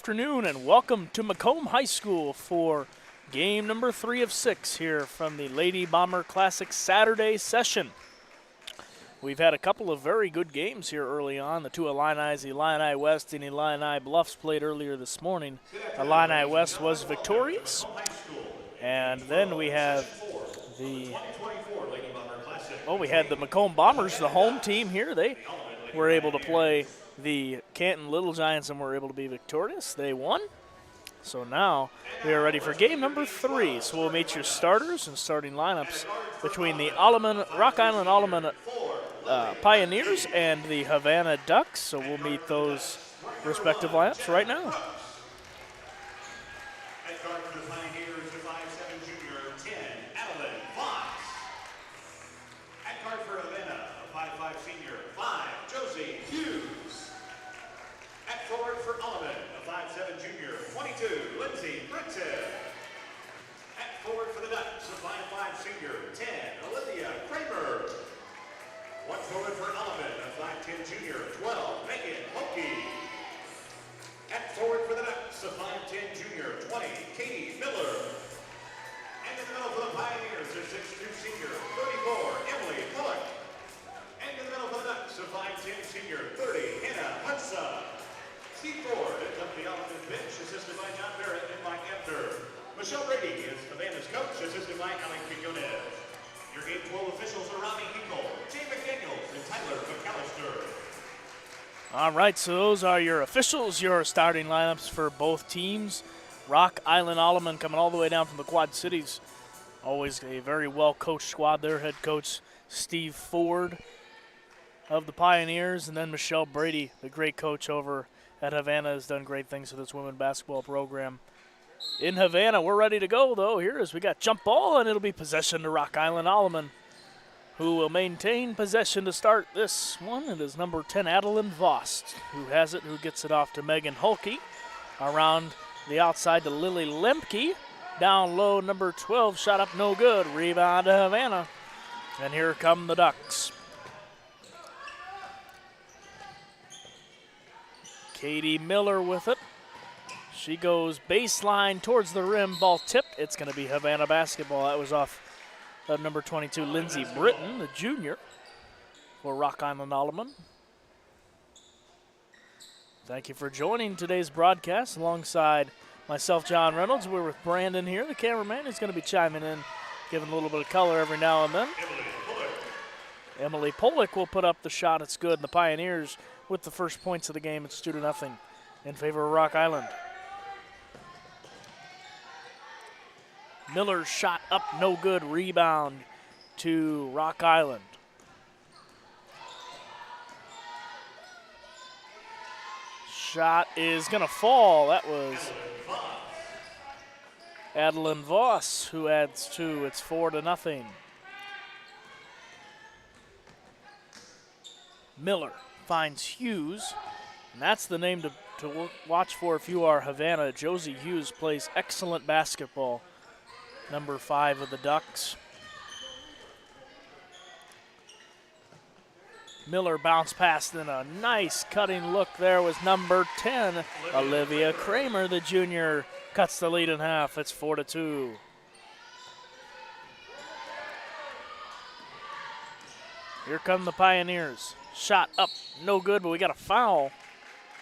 afternoon and welcome to Macomb High School for game number 3 of 6 here from the Lady Bomber Classic Saturday session. We've had a couple of very good games here early on. The two Illini, Illini West and Illini Bluffs, played earlier this morning. Illini West was victorious. And then we have the Macomb Bombers, the home team here. They were able to play the Canton Little Giants and were able to be victorious. They won. So now we are ready for game number 3. So we'll meet your starters and starting lineups between the Rock Island Alleman Pioneers and the Havana Ducks. So we'll meet those respective lineups right now. Michelle Brady is Havana's coach, assisted by Alleman. Your Game 12 officials are Robbie Hinkle, Jay McDaniels, and Tyler McAllister. All right, so those are your officials, your starting lineups for both teams. Rock Island Alleman coming all the way down from the Quad Cities. Always a very well-coached squad. Their head coach, Steve Ford of the Pioneers, and then Michelle Brady, the great coach over at Havana, has done great things with this women's basketball program. In Havana, we're ready to go, though. Here is we got jump ball, and it'll be possession to Rock Island Alleman, who will maintain possession to start this one. It is number 10, Adeline Vost, who has it, who gets it off to Megan Hulke. Around the outside to Lily Lemke. Down low, number 12, shot up no good. Rebound to Havana. And here come the Ducks. Katie Miller with it. She goes baseline towards the rim, ball tipped. It's going to be Havana basketball. That was off of number 22, Lindsey Britton, the junior, for Rock Island Alleman. Thank you for joining today's broadcast alongside myself, John Reynolds. We're with Brandon here, the cameraman. He's going to be chiming in, giving a little bit of color every now and then. Emily Pollock will put up the shot. It's good. And the Pioneers with the first points of the game. It's 2-0 in favor of Rock Island. Miller's shot up, no good. Rebound to Rock Island. Shot is going to fall. That was Adeline Voss, who adds 2. It's 4-0. Miller finds Hughes, and that's the name to watch for if you are Havana. Josie Hughes plays excellent basketball. Number 5 of the Ducks. Miller bounced past, and a nice cutting look there was number 10, Olivia Kramer, the junior, cuts the lead in half. It's 4-2. Here come the Pioneers. Shot up, no good, but we got a foul.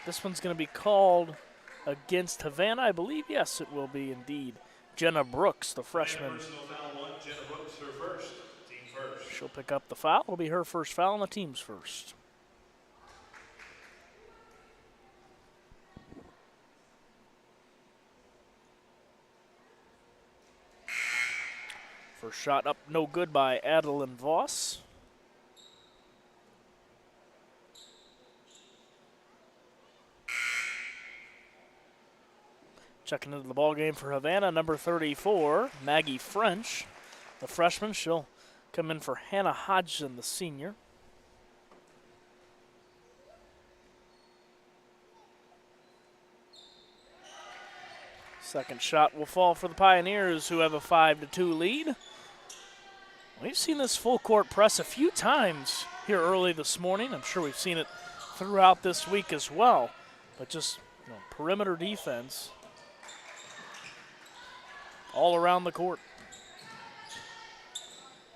This one's going to be called against Havana, I believe. Yes, it will be indeed. Jenna Brooks, the freshman. She'll pick up the foul. It'll be her first foul and the team's first. First shot up, no good by Adeline Voss. Checking into the ball game for Havana, number 34, Maggie French, the freshman. She'll come in for Hannah Hodgson, the senior. Second shot will fall for the Pioneers, who have a 5-2 lead. We've seen this full court press a few times here early this morning. I'm sure we've seen it throughout this week as well. But just perimeter defense all around the court.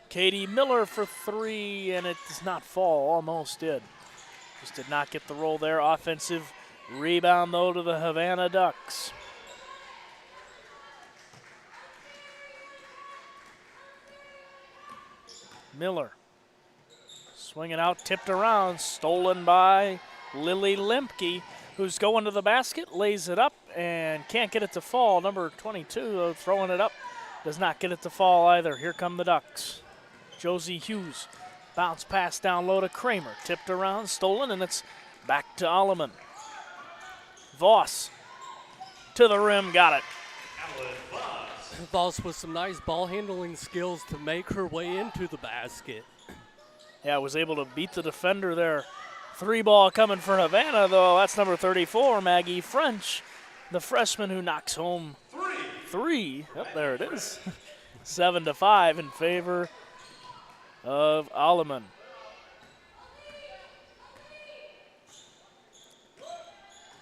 Katie Miller for three, and it does not fall. Almost did. Just did not get the roll there. Offensive rebound, though, to the Havana Ducks. Miller swinging out, tipped around, stolen by Lily Lemke, who's going to the basket, lays it up, and can't get it to fall. Number 22, though, throwing it up, does not get it to fall either. Here come the Ducks. Josie Hughes, bounce pass down low to Kramer, tipped around, stolen, and it's back to Alleman. Voss to the rim, got it. Voss with some nice ball handling skills to make her way into the basket. Yeah, was able to beat the defender there. Three ball coming for Havana, though. That's number 34, Maggie French, the freshman who knocks home three. Yep, there it is. 7-5 in favor of Alleman.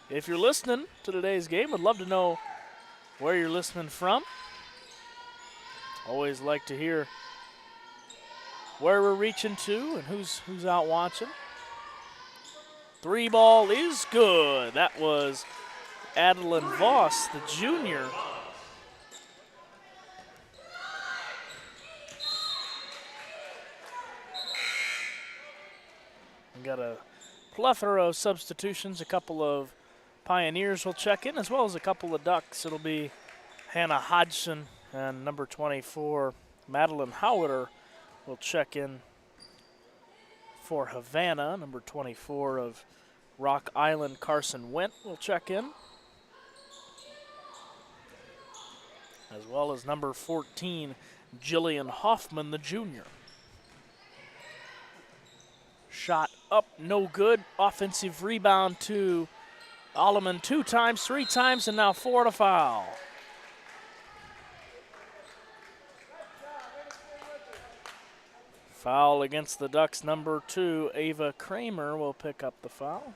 If you're listening to today's game, I'd love to know where you're listening from. Always like to hear where we're reaching to and who's out watching. Three ball is good. That was Adeline Voss, the junior. We got a plethora of substitutions. A couple of Pioneers will check in, as well as a couple of Ducks. It'll be Hannah Hodgson and number 24, Madeline Howiter, will check in for Havana. Number 24 of Rock Island, Carson Went, will check in, as well as number 14, Jillian Hoffman, the junior. Shot up, no good. Offensive rebound to Alleman 2 times, 3 times, and now 4 to foul. Foul against the Ducks. Number 2, Ava Kramer, will pick up the foul.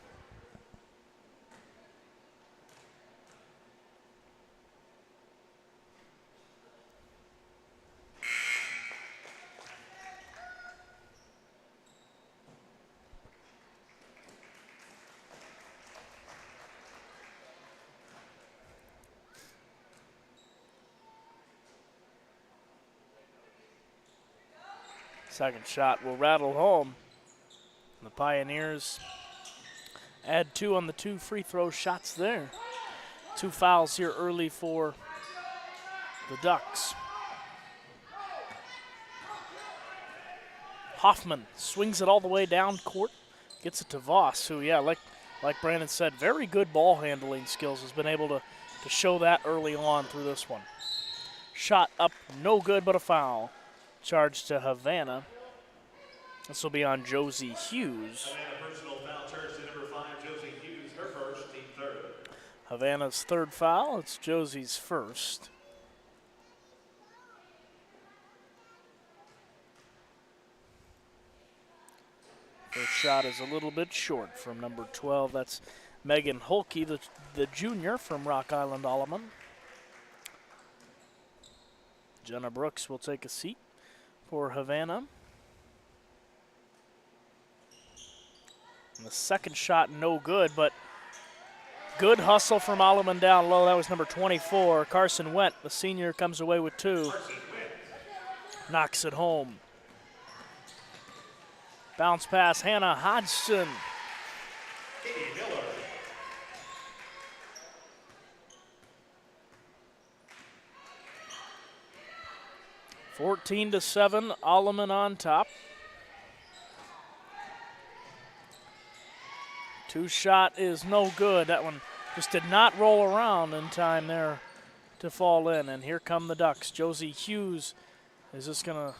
Second shot will rattle home. The Pioneers add 2 on the 2 free throw shots there. 2 fouls here early for the Ducks. Hoffman swings it all the way down court, gets it to Voss, who, yeah, like Brandon said, very good ball handling skills, has been able to show that early on through this one. Shot up, no good, but a foul. Charge to Havana. This will be on Josie Hughes. Havana personal foul charge to number 5, Josie Hughes, her first, team third. Havana's third foul. It's Josie's first. First shot is a little bit short from number 12. That's Megan Holke, the junior from Rock Island, Alleman. Jenna Brooks will take a seat for Havana. And the second shot, no good, but good hustle from Alleman down low. That was number 24, Carson Went. The senior comes away with 2. Knocks it home. Bounce pass, Hannah Hodgson. Katie Miller. Fourteen to 7, Alleman on top. 2 shot is no good. That one just did not roll around in time there to fall in. And here come the Ducks. Josie Hughes is just going to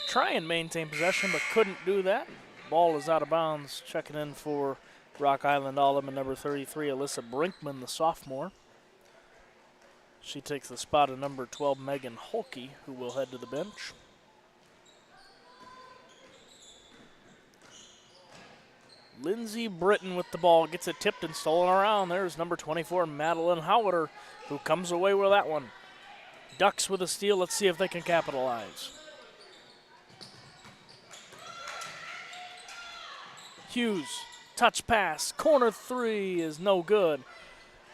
try and maintain possession, but couldn't do that. Ball is out of bounds. Checking in for Rock Island Alleman, number 33, Alyssa Brinkman, the sophomore. She takes the spot of number 12, Megan Holke, who will head to the bench. Lindsey Britton with the ball, gets it tipped and stolen around. There's number 24, Madeline Howard, who comes away with that one. Ducks with a steal. Let's see if they can capitalize. Hughes, touch pass, corner three is no good.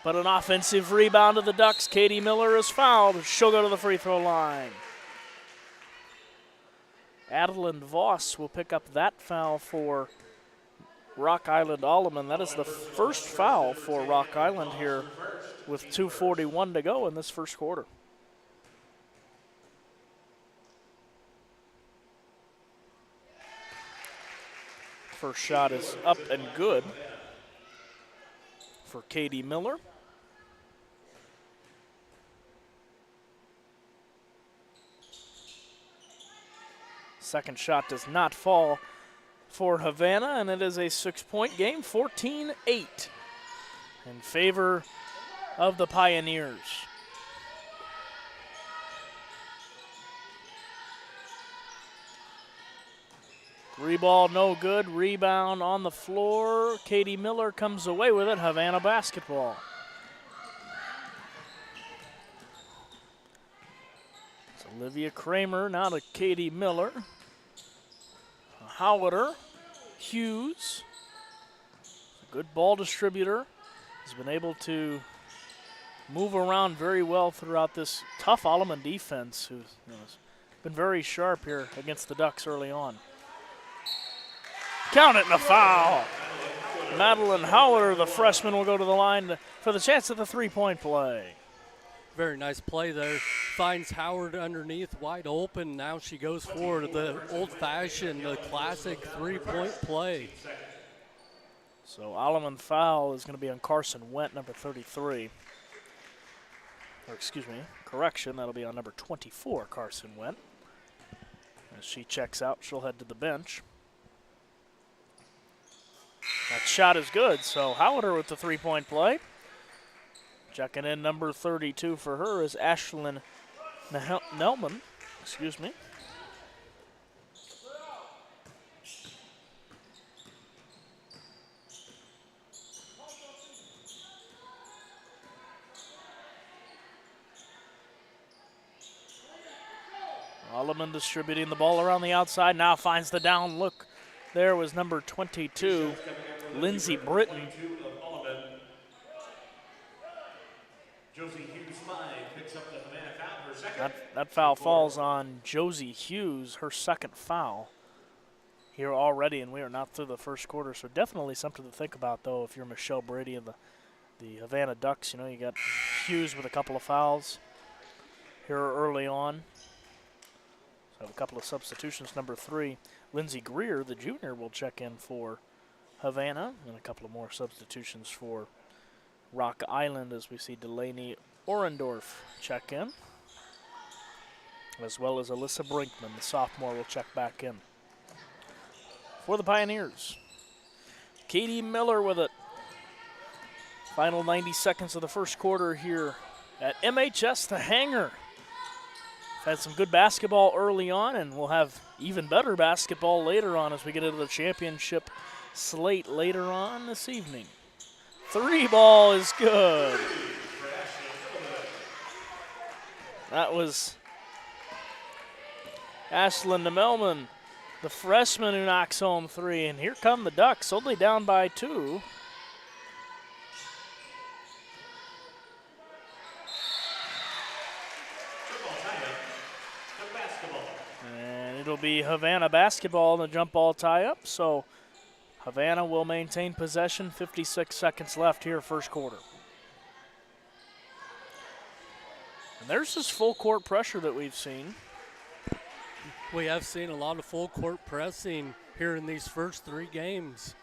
But an offensive rebound to the Ducks. Katie Miller is fouled. She'll go to the free throw line. Adeline Voss will pick up that foul for Rock Island Alleman. That is the first foul for Rock Island here with 2:41 to go in this first quarter. First shot is up and good for Katie Miller. Second shot does not fall for Havana, and it is a 6-point game, 14-8 in favor of the Pioneers. Three ball, no good. Rebound on the floor. Katie Miller comes away with it. Havana basketball. It's Olivia Kramer now to Katie Miller. Howard, Hughes, a good ball distributor. Has been able to move around very well throughout this tough Alleman defense, who's been very sharp here against the Ducks early on. Count it, and a foul. Madeline Howard, the freshman, will go to the line for the chance at the three-point play. Very nice play there. Finds Howard underneath, wide open. Now she goes for the old-fashioned, the classic three-point play. So Alleman foul is going to be on Carson Went, number 33. Or excuse me, correction, that'll be on number 24, Carson Went. As she checks out, she'll head to the bench. That shot is good, so Howard with the three-point play. Checking in number 32 for her is Ashlyn Nelman. Excuse me. Alleman distributing the ball around the outside, now finds the down look. There was number 22, Lindsey Britton. That foul falls on Josie Hughes, her second foul here already, and we are not through the first quarter. So definitely something to think about, though, if you're Michelle Brady and the Havana Ducks. You know, you got Hughes with a couple of fouls here early on. So a couple of substitutions. Number 3, Lindsey Greer, the junior, will check in for Havana, and a couple of more substitutions for Rock Island as we see Delaney Orendorf check in, as well as Alyssa Brinkman, the sophomore, will check back in. For the Pioneers, Katie Miller with it. Final 90 seconds of the first quarter here at MHS The Hangar. Had some good basketball early on, and we'll have even better basketball later on as we get into the championship slate later on this evening. Three ball is good. That was Ashlyn Nemelman, the freshman, who knocks home three. And here come the Ducks, only down by 2. And it'll be Havana basketball in the jump ball tie-up. So Havana will maintain possession. 56 seconds left here, first quarter. And there's this full court pressure that we've seen. We have seen a lot of full court pressing here in these first 3 games.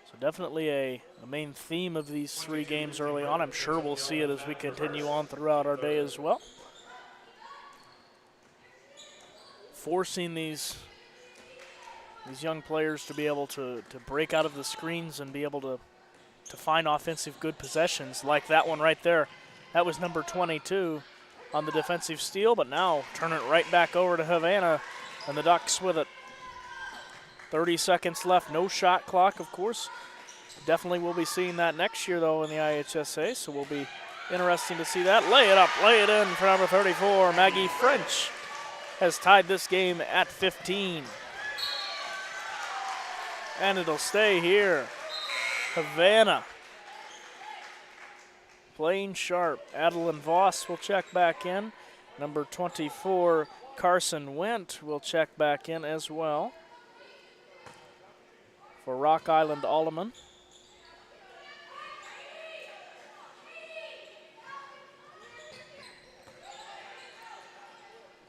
So definitely a main theme of these 3 games early on. I'm sure we'll see it as we continue on throughout our day as well. Forcing these young players to be able to break out of the screens and be able to find offensive good possessions like that one right there. That was number 22 on the defensive steal, but now turn it right back over to Havana, and the Ducks with it. 30 seconds left, no shot clock, of course. Definitely will be seeing that next year, though, in the IHSA, so we'll be interesting to see that. Lay it up, lay it in for number 34, Maggie French has tied this game at 15. And it'll stay here. Havana playing sharp. Adeline Voss will check back in. Number 24, Carson Wendt will check back in as well for Rock Island Alleman.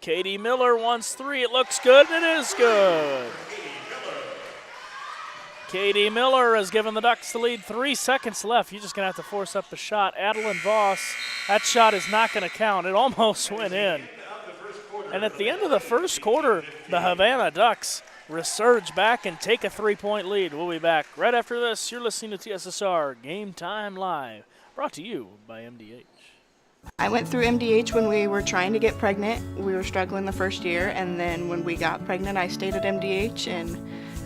Katie Miller wants 3. It looks good. It is good. Katie Miller has given the Ducks the lead. 3 seconds left. You're just going to have to force up the shot. Adeline Voss, that shot is not going to count. It almost went in. And at the end of the first quarter, the Havana Ducks resurge back and take a 3-point lead. We'll be back right after this. You're listening to TSSR Game Time Live, brought to you by MDH. I went through MDH when we were trying to get pregnant. We were struggling the first year, and then when we got pregnant, I stayed at MDH and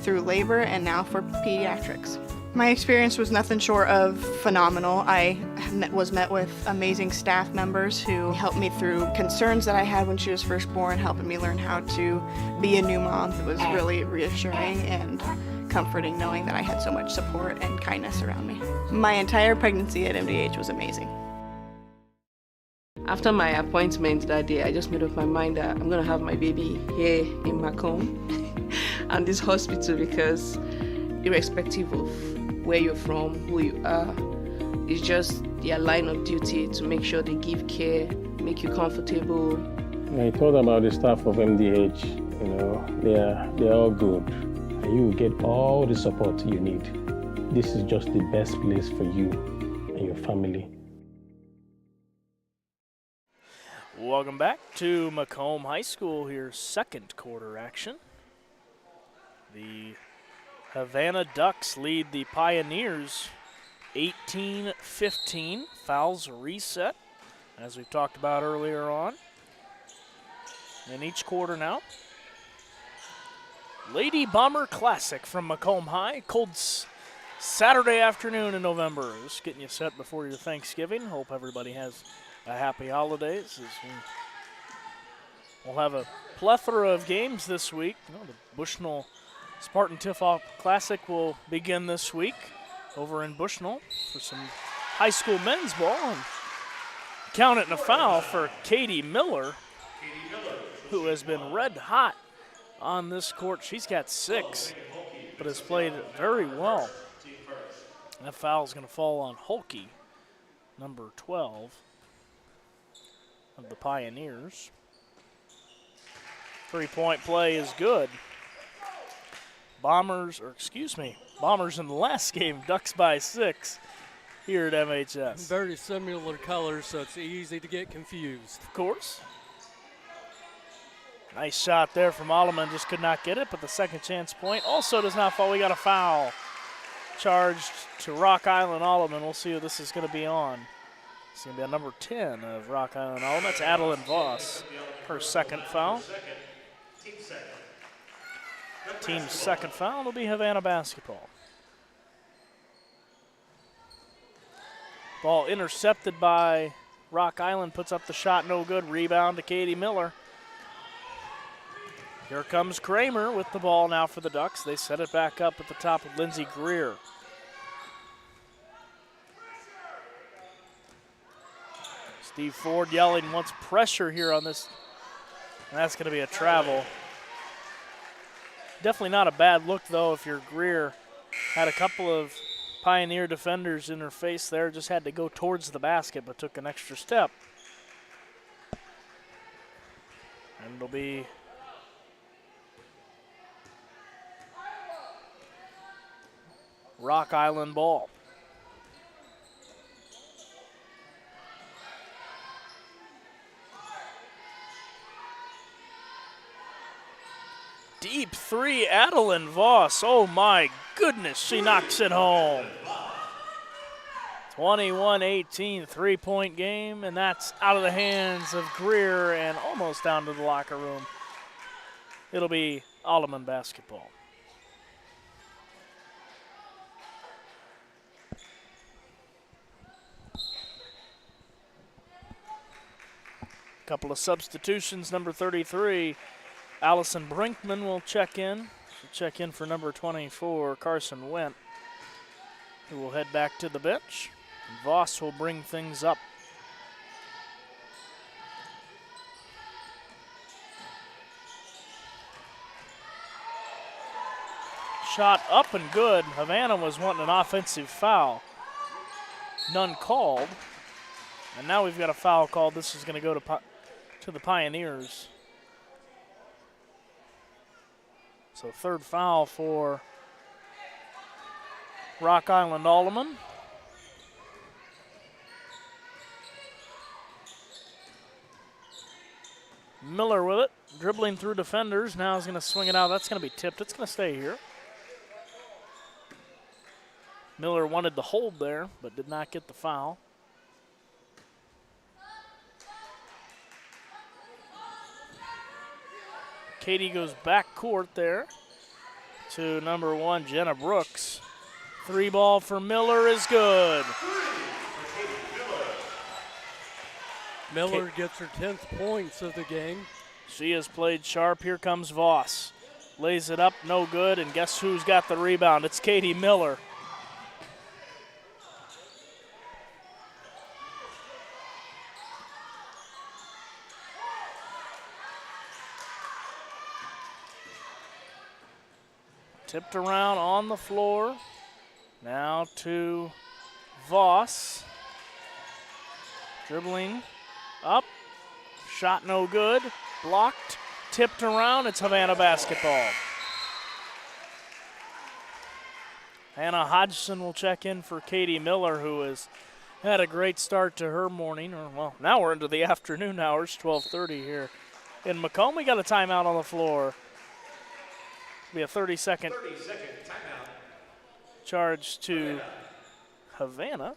through labor and now for pediatrics. My experience was nothing short of phenomenal. I was met with amazing staff members who helped me through concerns that I had when she was first born, helping me learn how to be a new mom. It was really reassuring and comforting knowing that I had so much support and kindness around me. My entire pregnancy at MDH was amazing. After my appointment that day, I just made up my mind that I'm going to have my baby here in Macomb and this hospital, because irrespective of where you're from, who you are, it's just their line of duty to make sure they give care, make you comfortable. I thought about the staff of MDH, they're all good. And you will get all the support you need. This is just the best place for you and your family. Welcome back to Macomb High School here, second quarter action. The Havana Ducks lead the Pioneers 18-15. Fouls reset, as we've talked about earlier on. In each quarter now. Lady Bomber Classic from Macomb High. Cold Saturday afternoon in November. Just getting you set before your Thanksgiving. Hope everybody has a happy holidays. We'll have a plethora of games this week. The Bushnell Spartan Tip-Off Classic will begin this week over in Bushnell for some high school men's ball. And count it in a foul for Katie Miller, who has been red hot on this court. She's got 6, but has played very well. That foul is going to fall on Holke, number 12 of the Pioneers. 3-point play is good. Bombers in the last game, Ducks by 6 here at MHS. Very similar colors, so it's easy to get confused. Of course. Nice shot there from Alleman, just could not get it, but the second chance point also does not fall. We got a foul charged to Rock Island Alleman. We'll see who this is going to be on. It's going to be on number 10 of Rock Island Alleman. That's Adeline Voss, her second foul. Team's second foul will be Havana basketball. Ball intercepted by Rock Island, puts up the shot, no good. Rebound to Katie Miller. Here comes Kramer with the ball now for the Ducks. They set it back up at the top of Lindsey Greer. Steve Ford yelling, wants pressure here on this. And that's going to be a travel. Definitely not a bad look, though, if you're Greer. Had a couple of Pioneer defenders in her face there. Just had to go towards the basket, but took an extra step. And it'll be Rock Island ball. Deep 3, Adeline Voss. Oh my goodness, she knocks it home. 21-18, 3-point game, and that's out of the hands of Greer and almost down to the locker room. It'll be Alleman basketball. Couple of substitutions. Number 33, Allison Brinkman will check in. She'll check in for number 24, Carson Wendt, who will head back to the bench. And Voss will bring things up. Shot up and good. Havana was wanting an offensive foul. None called. And now we've got a foul called. This is going to go to the Pioneers. So third foul for Rock Island Alleman. Miller with it, dribbling through defenders. Now he's going to swing it out. That's going to be tipped. It's going to stay here. Miller wanted the hold there, but did not get the foul. Katie goes back court there to number 1, Jenna Brooks. 3 ball for Miller is good. Miller gets her 10th points of the game. She has played sharp. Here comes Voss. Lays it up, no good, and guess who's got the rebound? It's Katie Miller. Tipped around on the floor. Now to Voss. Dribbling up. Shot no good. Blocked. Tipped around. It's Havana basketball. Hannah Hodgson will check in for Katie Miller, who has had a great start to her morning. Well, now we're into the afternoon hours, 12:30 here in Macomb. We got a timeout on the floor. Be a 30-second timeout. Charge to Havana.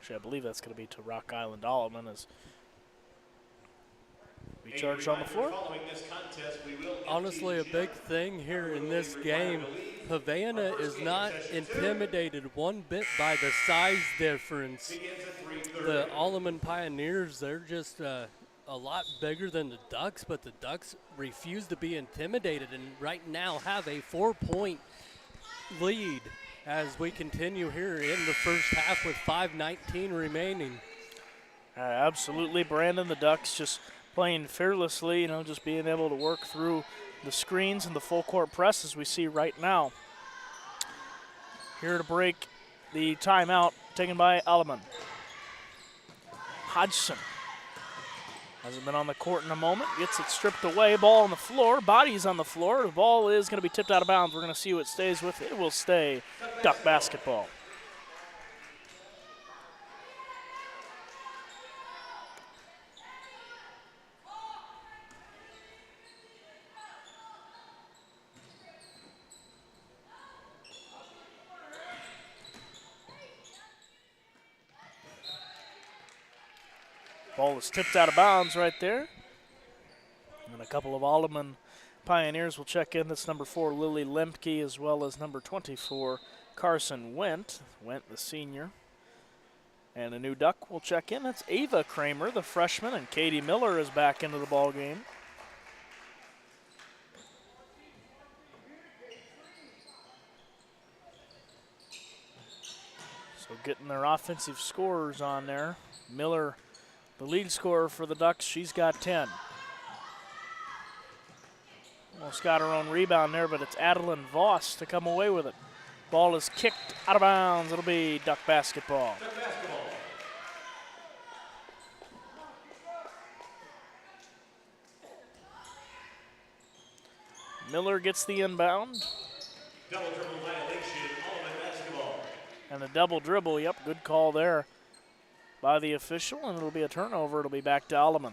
Actually, I believe that's going to be to Rock Island Alleman as we charged on the floor. Honestly, a big thing here in this game, Havana is not intimidated one bit by the size difference. The Alleman Pioneers, they're just a lot bigger than the Ducks, but the Ducks refuse to be intimidated and right now have a 4-point lead as we continue here in the first half with 5:19 remaining. Absolutely, Brandon. The Ducks just playing fearlessly, just being able to work through the screens and the full court press as we see right now. Here to break the timeout taken by Alleman. Hodgson hasn't been on the court in a moment. Gets it stripped away. Ball on the floor. Body's on the floor. The ball is going to be tipped out of bounds. We're going to see who it stays with. It will stay Duck basketball. Ball is tipped out of bounds right there. And a couple of Alleman Pioneers will check in. That's number 4, Lily Lemke, as well as number 24, Carson Wendt. Wendt, the senior. And a new Duck will check in. That's Ava Kramer, the freshman, and Katie Miller is back into the ball game. So getting their offensive scorers on there. Miller, the lead scorer for the Ducks, she's got 10. Almost got her own rebound there, but it's Adeline Voss to come away with it. Ball is kicked out of bounds. It'll be Duck basketball. Miller gets the inbound. Double dribble violation, Alleman basketball. And a double dribble, yep, good call there by the official, and it'll be a turnover. It'll be back to Alleman.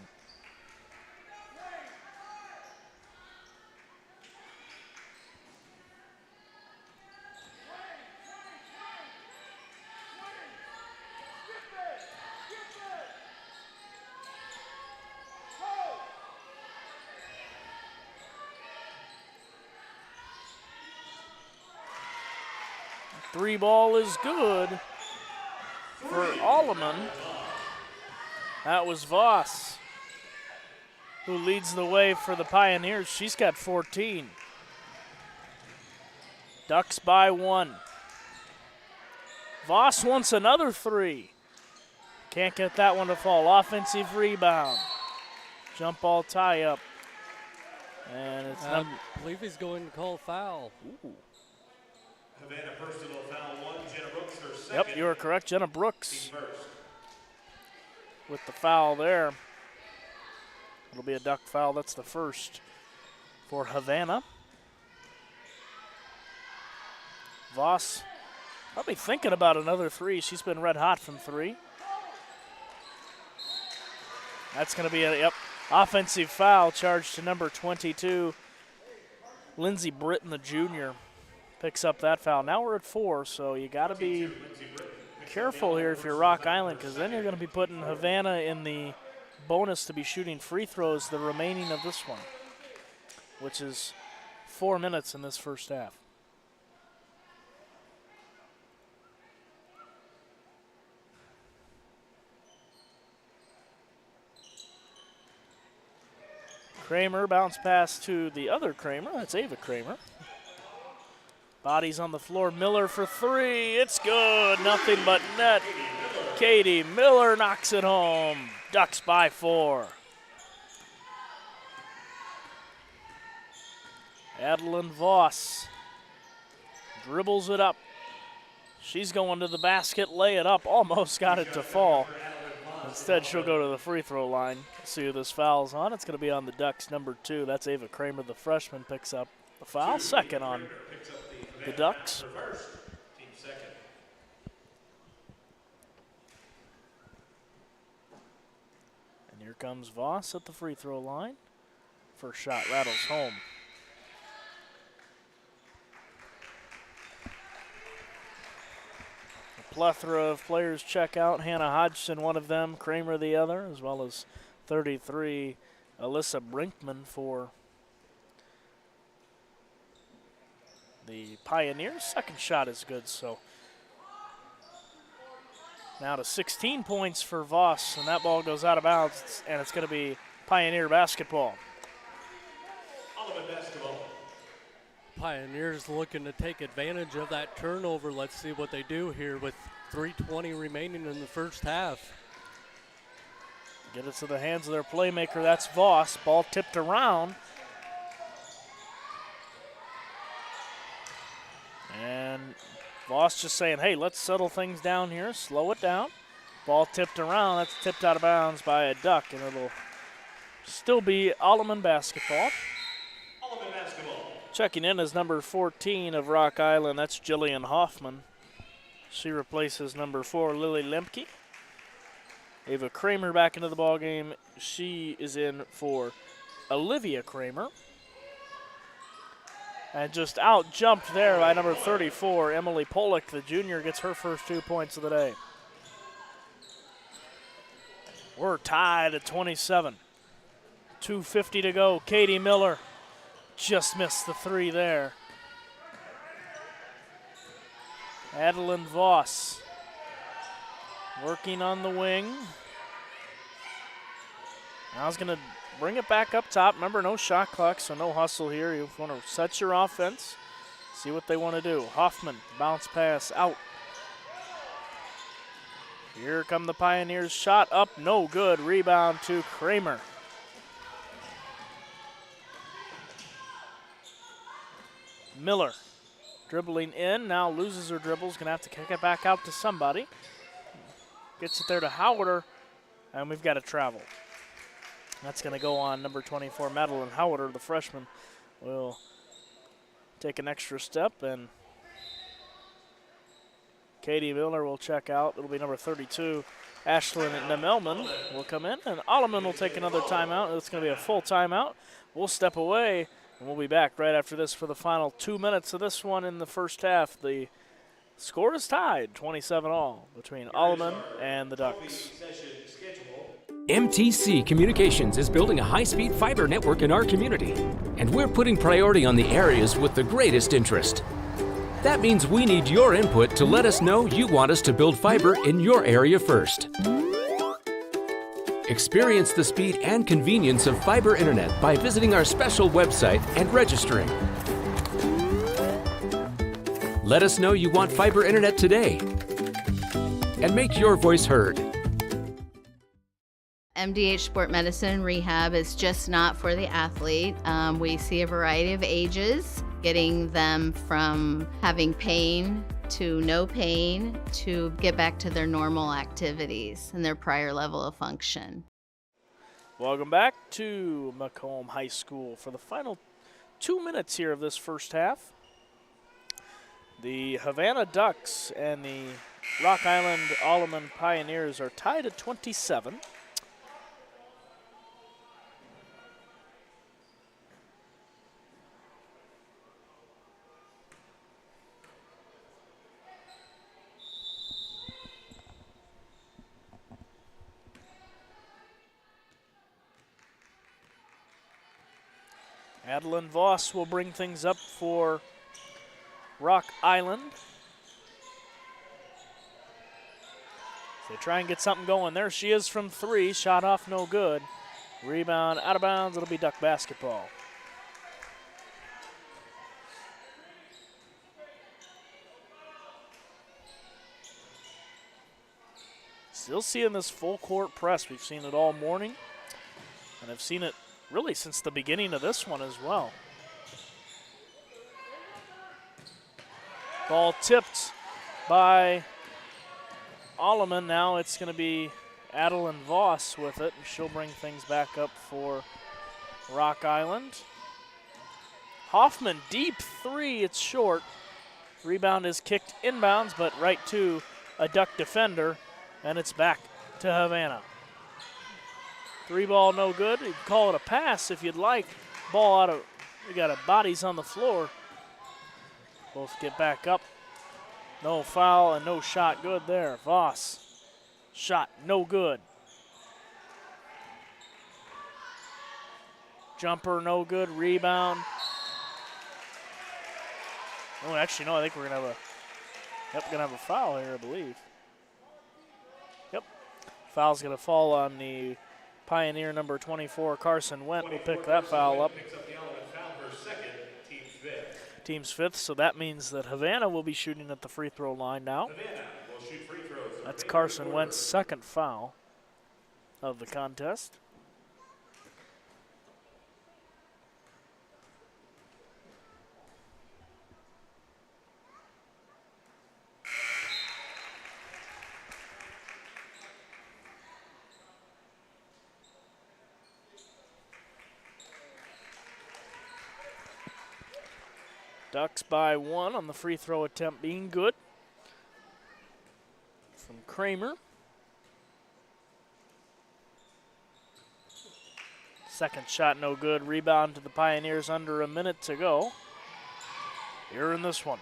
Three ball is good for Alleman. That was Voss. who leads the way for the Pioneers. She's got 14. Ducks by 1. Voss wants another 3. Can't get that one to fall. Offensive rebound. Jump ball tie up. And it's I believe he's going to call foul. Ooh. Havana personal foul 1, Jenna Brooks, her second. Yep, you are correct. Jenna Brooks Team first. with the foul there. It'll be a duck foul. That's the first for Havana. Voss probably thinking about another 3. She's been red hot from 3. That's going to be a offensive foul charged to number 22. Lindsey Britton, the junior, picks up that foul. Now we're at 4, so you got to be careful here if you're Rock Island, because then you're going to be putting Havana in the bonus to be shooting free throws the remaining of this one, which is 4 minutes in this first half. Kramer bounce pass to the other Kramer. That's Ava Kramer. Bodies on the floor. Miller for 3. It's good. Nothing but net. Katie Miller knocks it home. Ducks by 4. Adeline Voss dribbles it up. She's going to the basket, lay it up. Almost got it to fall. Instead, she'll go to the free throw line. See who this foul's on. It's going to be on the Ducks, number 2. That's Ava Kramer, the freshman, picks up the foul. Second on the Ducks. And here comes Voss at the free throw line. First shot rattles home. Plethora of players check out. Hannah Hodgson, one of them. Kramer, the other, as well as 33, Alyssa Brinkman for the Pioneers. Second shot is good, so now to 16 points for Voss, and that ball goes out of bounds, and it's going to be Pioneer basketball. Alleman basketball. Pioneers looking to take advantage of that turnover. Let's see what they do here with 3:20 remaining in the first half. Get it to the hands of their playmaker. That's Voss. Ball tipped around. And Voss just saying, hey, let's settle things down here. Slow it down. Ball tipped around. That's tipped out of bounds by a duck, and it'll still be Alleman basketball. Alleman basketball. Checking in is number 14 of Rock Island. That's Jillian Hoffman. She replaces number 4, Lily Lemke. Ava Kramer back into the ball game. She is in for Olivia Kramer. And just out jumped there by number 34, Emily Pollock, the junior, gets her first 2 points of the day. We're tied at 27. 2:50 to go. Katie Miller just missed the 3 there. Adeline Voss working on the wing. Now he's going to bring it back up top. Remember, no shot clock, so no hustle here. You want to set your offense, see what they want to do. Hoffman, bounce pass out. Here come the Pioneers. Shot up, no good. Rebound to Kramer. Miller dribbling in, now loses her dribbles, gonna have to kick it back out to somebody. Gets it there to Howard, and we've got to travel. That's gonna go on number 24, Madeline Howard, the freshman, will take an extra step, and Katie Miller will check out. It'll be number 32, Ashlyn Nemelman will come in, and Alleman will take another timeout. It's gonna be a full timeout. We'll step away. And we'll be back right after this for the final 2 minutes of this one in the first half. The score is tied, 27-all, between Alleman and the Ducks. MTC Communications is building a high-speed fiber network in our community, and we're putting priority on the areas with the greatest interest. That means we need your input to let us know you want us to build fiber in your area first. Experience the speed and convenience of fiber internet by visiting our special website and registering. Let us know you want fiber internet today and make your voice heard. MDH Sport Medicine Rehab is just not for the athlete. We see a variety of ages, getting them from having pain to no pain to get back to their normal activities and their prior level of function. Welcome back to Macomb High School for the final 2 minutes here of this first half. The Havana Ducks and the Rock Island Alleman Pioneers are tied at 27. Adeline Voss will bring things up for Rock Island. They try and get something going. There she is from 3. Shot off, no good. Rebound out of bounds. It'll be Duck basketball. Still seeing this full court press. We've seen it all morning, and I've seen it really since the beginning of this one as well. Ball tipped by Alleman. Now it's going to be Adeline Voss with it, and she'll bring things back up for Rock Island. Hoffman, deep 3, it's short. Rebound is kicked inbounds, but right to a Duck defender, and it's back to Havana. 3 ball, no good. You can call it a pass if you'd like. Ball out of, we got bodies on the floor. Both get back up. No foul and no shot good there. Voss, shot no good. Jumper no good, rebound. Oh, actually, no, I think we're gonna have a foul here, I believe. Yep, foul's gonna fall on the Pioneer number 24, Carson Went, will pick that foul up. Team's 5th, so that means that Havana will be shooting at the free throw line now. That's Carson Went's 2nd foul of the contest. Ducks by 1 on the free throw attempt being good from Kramer. Second shot no good. Rebound to the Pioneers under a minute to go. Here in this one.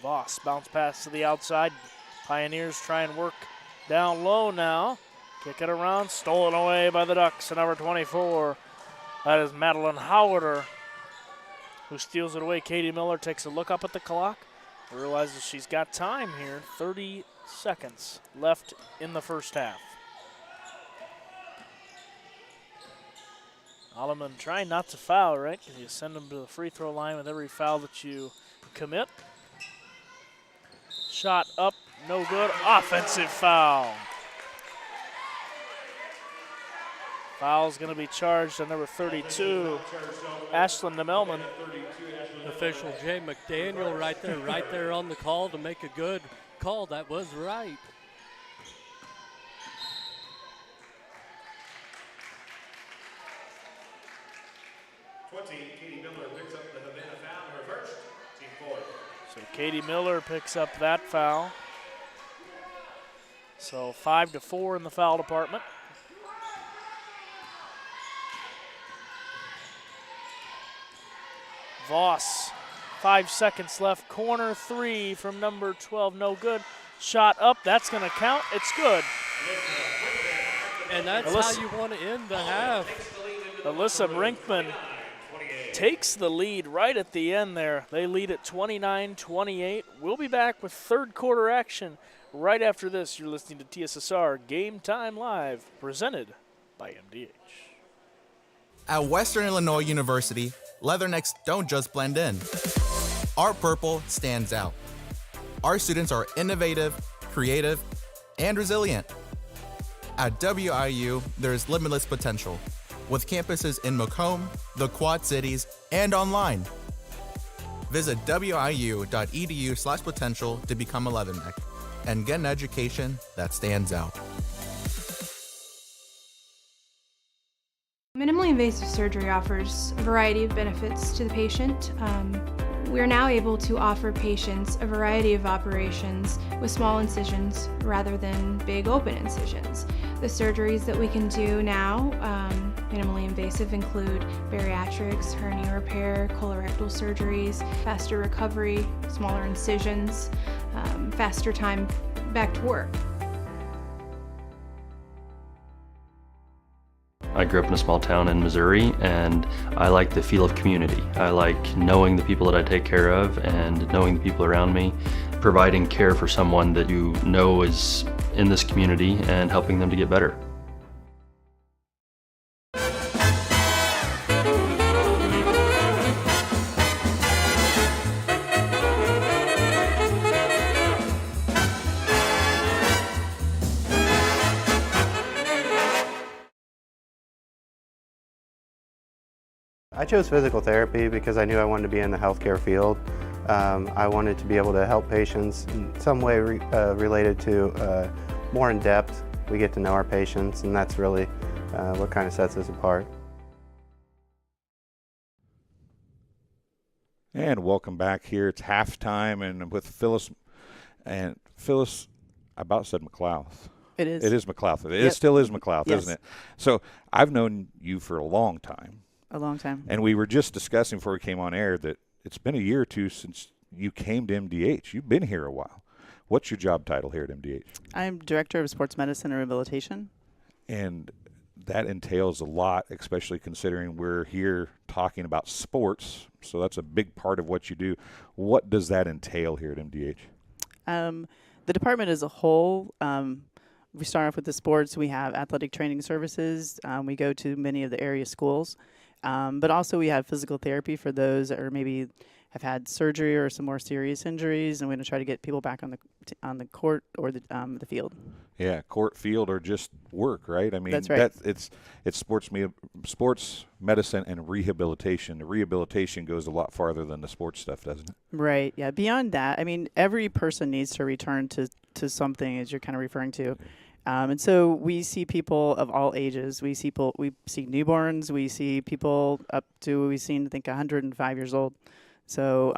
Voss bounce pass to the outside. Pioneers try and work down low now. Kick it around, stolen away by the Ducks, and number 24. That is Madeline Howard, who steals it away. Katie Miller takes a look up at the clock, realizes she's got time here. 30 seconds left in the first half. Alleman trying not to foul, right? Because you send them to the free throw line with every foul that you commit. Shot up, no good. Offensive foul. Foul's going to be charged on number 32, Ashlyn Demelman. Official Jay McDaniel right there on the call to make a good call. That was right. Katie Miller picks up the Havana foul, her first, team 4. So Katie Miller picks up that foul. So 5-4 in the foul department. Voss, 5 seconds left. Corner 3 from number 12, no good. Shot up, that's going to count. It's good. And that's how you want to end the half. Alyssa Brinkman takes the lead right at the end there. They lead at 29-28. We'll be back with third quarter action Right after this, you're listening to TSSR Game Time Live, presented by MDH. At Western Illinois University, leathernecks don't just blend in. Our purple stands out. Our students are innovative, creative, and resilient. At WIU, there's limitless potential, with campuses in Macomb, the Quad Cities, and online. Visit wiu.edu/potential to become a leatherneck and get an education that stands out. Minimally invasive surgery offers a variety of benefits to the patient. We're now able to offer patients a variety of operations with small incisions rather than big open incisions. The surgeries that we can do now, minimally invasive, include bariatrics, hernia repair, colorectal surgeries, faster recovery, smaller incisions, faster time back to work. I grew up in a small town in Missouri, and I like the feel of community. I like knowing the people that I take care of and knowing the people around me, providing care for someone that you know is in this community and helping them to get better. I chose physical therapy because I knew I wanted to be in the healthcare field. I wanted to be able to help patients in some way related to more in depth. We get to know our patients, and that's really what kind of sets us apart. And welcome back here. It's halftime, and with Phyllis, I about said McLouth. It is. It is McLouth. Yep. It still is McLouth, Yes. isn't it? So I've known you for a long time. A long time. And we were just discussing before we came on air that it's been a year or two since you came to MDH. You've been here a while. What's your job title here at MDH? I'm Director of Sports Medicine and Rehabilitation. And that entails a lot, especially considering we're here talking about sports. So that's a big part of what you do. What does that entail here at MDH? The department as a whole, we start off with the sports. We have athletic training services. We go to many of the area schools. But also we have physical therapy for those that are maybe have had surgery or some more serious injuries, and we're going to try to get people back on the court or the field. Yeah, court, field, or just work, right? I mean, that's right. It's sports medicine and rehabilitation. The rehabilitation goes a lot farther than the sports stuff, doesn't it? Right. Yeah. Beyond that, I mean, every person needs to return to something, as you're kind of referring to. And so we see people of all ages. We see newborns. We see people up to, we've seen, I think, 105 years old. So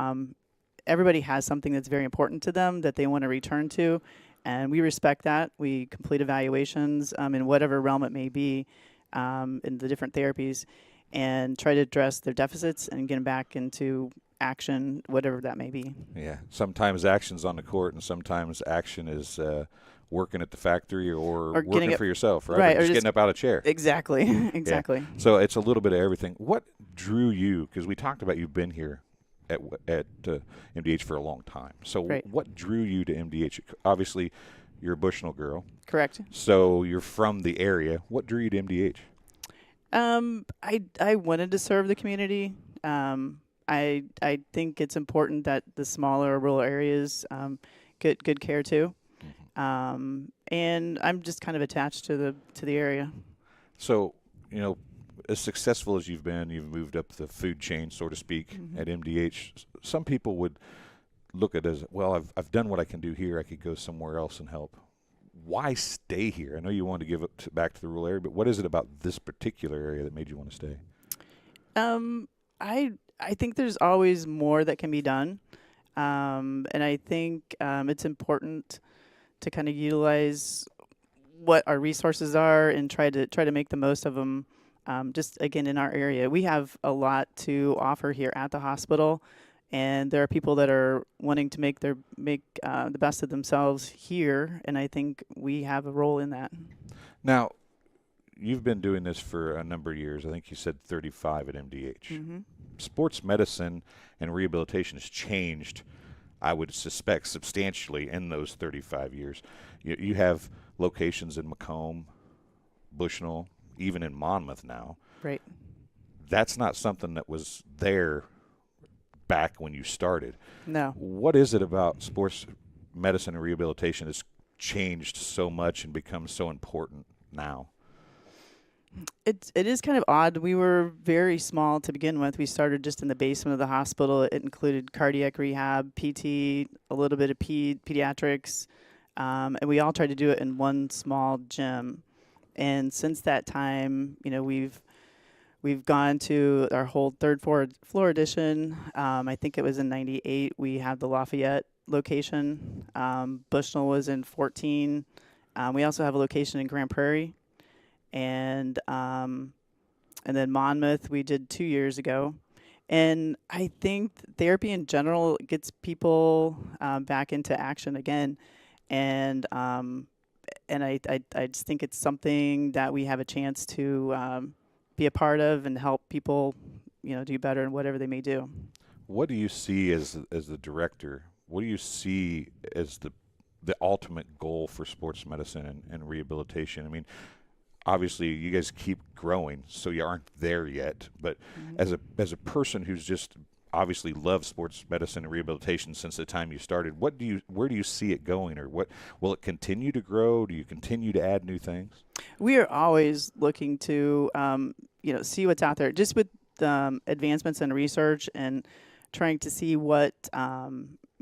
everybody has something that's very important to them that they want to return to, and we respect that. We complete evaluations in whatever realm it may be in the different therapies and try to address their deficits and get them back into action, whatever that may be. Yeah. Sometimes action's on the court, and sometimes action is working at the factory or working for yourself, right? Right. Or just getting up out of a chair. Exactly. Exactly. Yeah. So it's a little bit of everything. What drew you, because we talked about you've been here at MDH for a long time. So right. What drew you to MDH? Obviously, you're a Bushnell girl. Correct. So you're from the area. What drew you to MDH? I wanted to serve the community. I think it's important that the smaller rural areas get good care too. And I'm just kind of attached to the area. So, as successful as you've been, you've moved up the food chain, so to speak, at MDH. Some people would look at it as, well, I've done what I can do here. I could go somewhere else and help. Why stay here? I know you want to give it back to the rural area, but what is it about this particular area that made you want to stay? I think there's always more that can be done, and I think it's important to kind of utilize what our resources are and try to make the most of them. Just again, in our area, we have a lot to offer here at the hospital, and there are people that are wanting to make the best of themselves here, and I think we have a role in that. Now, you've been doing this for a number of years. I think you said 35 at MDH. Mm-hmm. Sports medicine and rehabilitation has changed I would suspect, substantially in those 35 years. You have locations in Macomb, Bushnell, even in Monmouth now. Right. That's not something that was there back when you started. No. What is it about sports medicine and rehabilitation that's changed so much and become so important now? It is kind of odd. We were very small to begin with. We started just in the basement of the hospital. It included cardiac rehab, PT, a little bit of pediatrics, and we all tried to do it in one small gym. And since that time, we've gone to our whole third floor addition. I think it was in '98. We had the Lafayette location. Bushnell was in 14. We also have a location in Grand Prairie. And then Monmouth we did 2 years ago. And I think therapy in general gets people back into action again. And I just think it's something that we have a chance to be a part of and help people, do better in whatever they may do. What do you see as the director? What do you see as the ultimate goal for sports medicine and rehabilitation? I mean, obviously you guys keep growing, so you aren't there yet. But as a person who's just obviously loved sports medicine and rehabilitation since the time you started, where do you see it going, or what will it continue to grow? Do you continue to add new things? We are always looking to see what's out there, just with advancements in research and trying to see what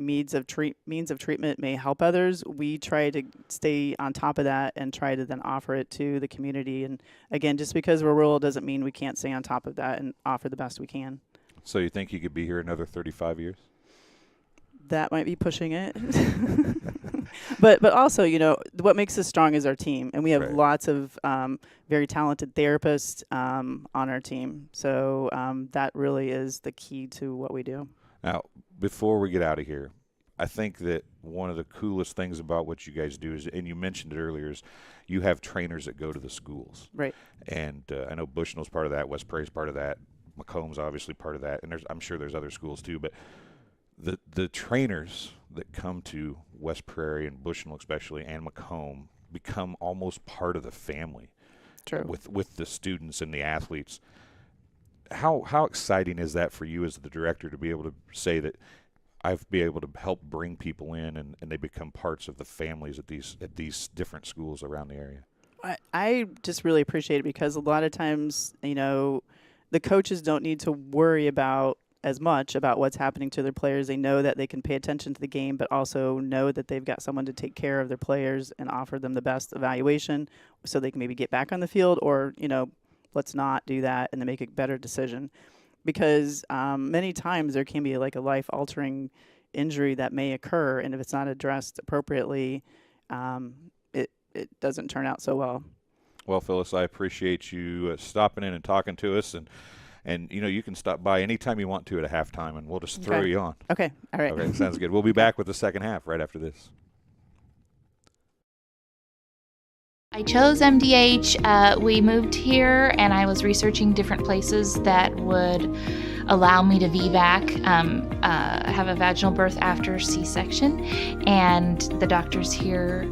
means of treatment may help others. We try to stay on top of that and try to then offer it to the community. And again, just because we're rural doesn't mean we can't stay on top of that and offer the best we can. So you think you could be here another 35 years? That might be pushing it. But also, what makes us strong is our team. And we have lots of very talented therapists on our team. So that really is the key to what we do. Now, before we get out of here, I think that one of the coolest things about what you guys do is, and you mentioned it earlier, is you have trainers that go to the schools. Right. And I know Bushnell's part of that, West Prairie's part of that, Macomb's obviously part of that, and I'm sure there's other schools too, but the trainers that come to West Prairie and Bushnell especially and Macomb become almost part of the family. True. With the students and the athletes. How exciting is that for you as the director to be able to say that I've been able to help bring people in and they become parts of the families at these different schools around the area? I just really appreciate it because a lot of times, the coaches don't need to worry about as much about what's happening to their players. They know that they can pay attention to the game, but also know that they've got someone to take care of their players and offer them the best evaluation so they can maybe get back on the field, or, let's not do that and then make a better decision. Because many times there can be like a life-altering injury that may occur, and if it's not addressed appropriately, it doesn't turn out so well. Well, Phyllis, I appreciate you stopping in and talking to us, and you can stop by anytime you want to at a halftime, and we'll just throw you on. Okay, all right. Okay, sounds good. We'll be back with the second half right after this. I chose MDH. We moved here, and I was researching different places that would allow me to VBAC, have a vaginal birth after C-section, and the doctors here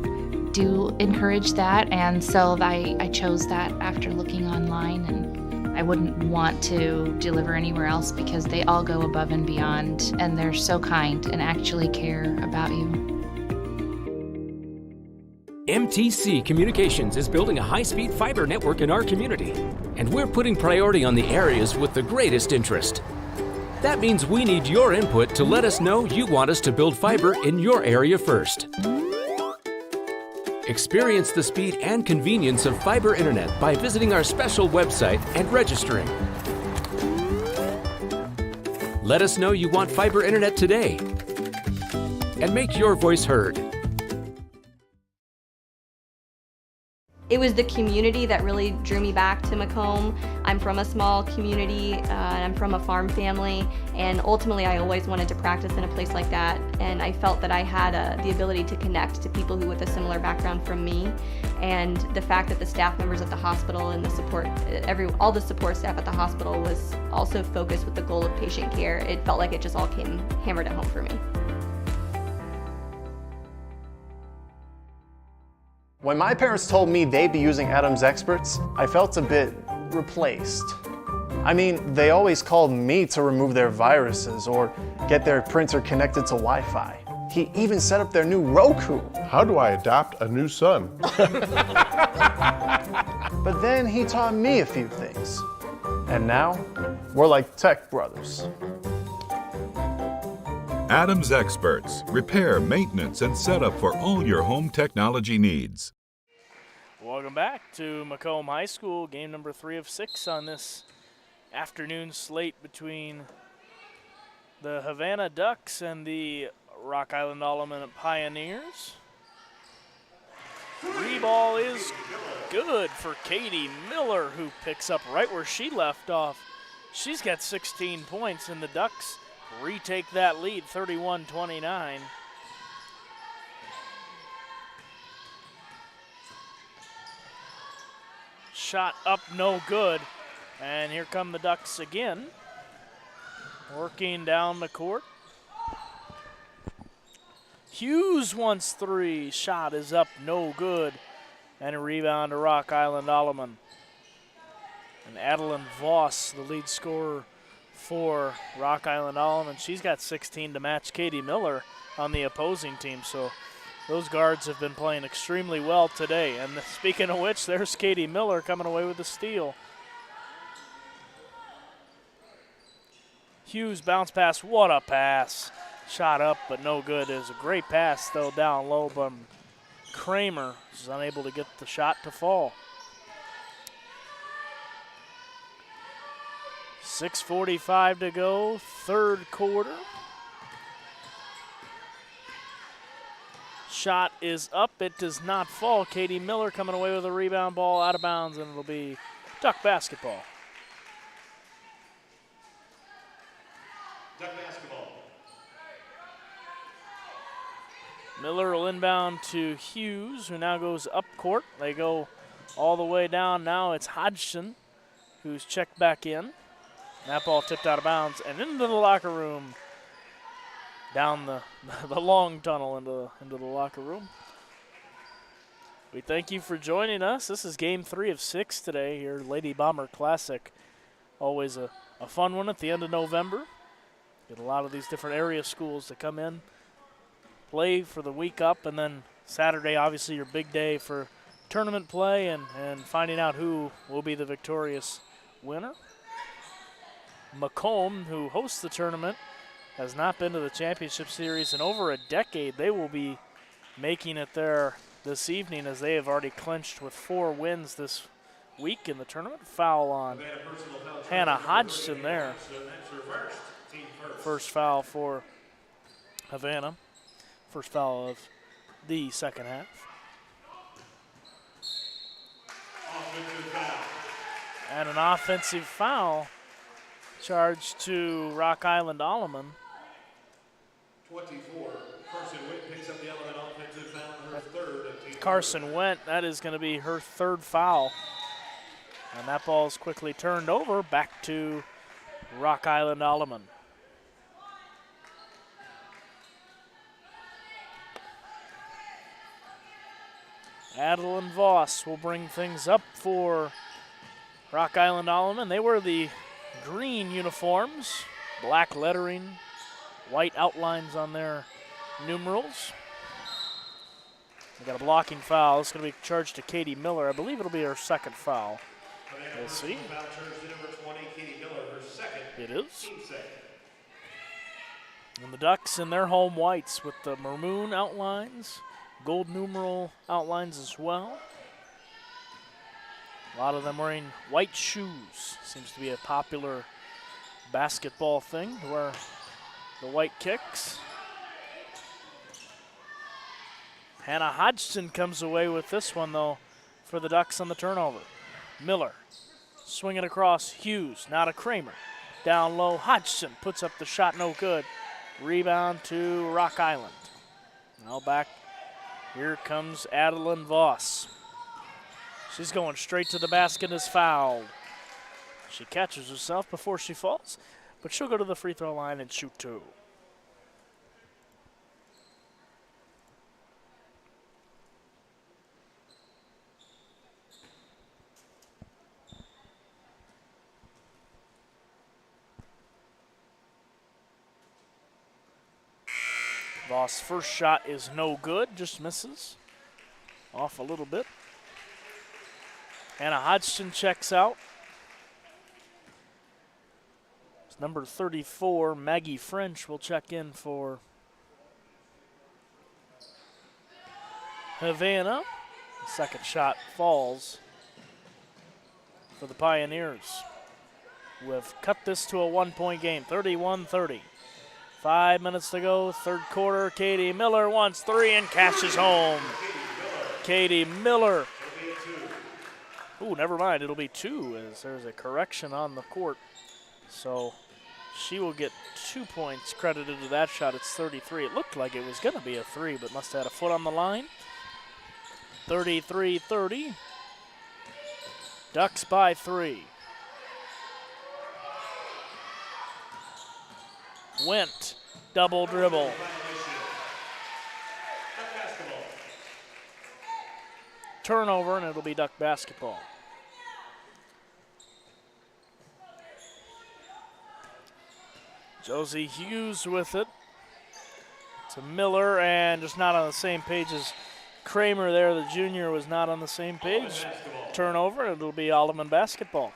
do encourage that, and so I chose that after looking online, and I wouldn't want to deliver anywhere else because they all go above and beyond, and they're so kind and actually care about you. MTC Communications is building a high-speed fiber network in our community, and we're putting priority on the areas with the greatest interest. That means we need your input to let us know you want us to build fiber in your area first. Experience the speed and convenience of fiber internet by visiting our special website and registering. Let us know you want fiber internet today, and make your voice heard. It was the community that really drew me back to Macomb. I'm from a small community, and I'm from a farm family, and ultimately I always wanted to practice in a place like that, and I felt that I had the ability to connect to people who with a similar background from me, and the fact that the staff members at the hospital and the support, all the support staff at the hospital was also focused with the goal of patient care. It felt like it just all came hammered at home for me. When my parents told me they'd be using Adam's Experts, I felt a bit replaced. I mean, they always called me to remove their viruses or get their printer connected to Wi-Fi. He even set up their new Roku. How do I adopt a new son? But then he taught me a few things. And now, we're like tech brothers. Adam's Experts. Repair, maintenance, and setup for all your home technology needs. Welcome back to Macomb High School, game number 3 of 6 on this afternoon slate between the Havana Ducks and the Rock Island Alleman Pioneers. Free ball is good for Katie Miller, who picks up right where she left off. She's got 16 points, and the Ducks retake that lead, 31-29. Shot up, no good. And here come the Ducks again, working down the court. Hughes wants 3. Shot is up, no good. And a rebound to Rock Island Alleman. And Adeline Voss, the lead scorer for Rock Island Alleman. She's got 16 to match Katie Miller on the opposing team. So those guards have been playing extremely well today. And speaking of which, there's Katie Miller coming away with the steal. Hughes bounce pass, what a pass. Shot up, but no good. It was a great pass, though, down low, but Kramer is unable to get the shot to fall. 6:45 to go, third quarter. Shot is up, it does not fall. Katie Miller coming away with a rebound, ball out of bounds, and it'll be Duck basketball. Duck basketball. Miller will inbound to Hughes, who now goes up court. They go all the way down. Now it's Hodgson, who's checked back in. That ball tipped out of bounds and into the locker room. Down the long tunnel into the locker room. We thank you for joining us. This is game 3 of 6 today here, Lady Bomber Classic. Always a fun one at the end of November. Get a lot of these different area schools to come in, play for the week up, and then Saturday, obviously, your big day for tournament play and finding out who will be the victorious winner. Macomb, who hosts the tournament, has not been to the championship series in over a decade. They will be making it there this evening, as they have already clinched with 4 wins this week in the tournament. Foul on Hannah Hodgson there. First foul for Havana. First foul of the second half. And an offensive foul charged to Rock Island Alleman. 24. Carson Witt picks up the Alleman offensive foul, her third of team. Carson Went, that is going to be her 3rd foul. And that ball is quickly turned over back to Rock Island Alleman. Adeline Voss will bring things up for Rock Island Alleman. They wear the green uniforms, black lettering, white outlines on their numerals. They got a blocking foul. It's going to be charged to Katie Miller. I believe it'll be her 2nd foul. We'll see. It is. And the Ducks in their home whites with the maroon outlines, gold numeral outlines as well. A lot of them wearing white shoes. Seems to be a popular basketball thing to wear the white kicks. Hannah Hodgson comes away with this one, though, for the Ducks on the turnover. Miller swinging across. Hughes, now to Kramer. Down low, Hodgson puts up the shot, no good. Rebound to Rock Island. Now back, here comes Adeline Voss. She's going straight to the basket, is fouled. She catches herself before she falls, but she'll go to the free throw line and shoot 2. Voss' first shot is no good, just misses. Off a little bit. Anna Hodgson checks out. It's number 34, Maggie French, will check in for Havana. The second shot falls for the Pioneers, who have cut this to a one-point game, 31-30. 5 minutes to go, third quarter. Katie Miller wants three and cashes home. Katie Miller. Ooh, never mind, it'll be two as there's a correction on the court. So she will get 2 points credited to that shot. It's 33. It looked like it was going to be a three, but must have had a foot on the line. 33-30. Ducks by 3. Went, double dribble. Turnover, and it'll be Duck basketball. Josie Hughes with it to Miller, and just not on the same page as Kramer there. The junior was not on the same page. Turnover, it'll be Alleman basketball.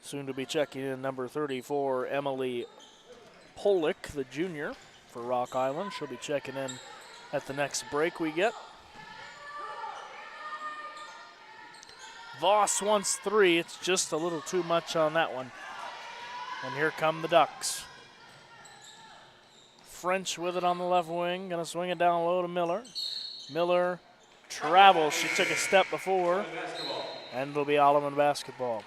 Soon to be checking in number 34, Emily Polick, the junior for Rock Island. She'll be checking in at the next break we get. Voss wants three. It's just a little too much on that one. And here come the Ducks. French with it on the left wing. Going to swing it down low to Miller. Miller travels. She took a step before. And it'll be Alleman basketball.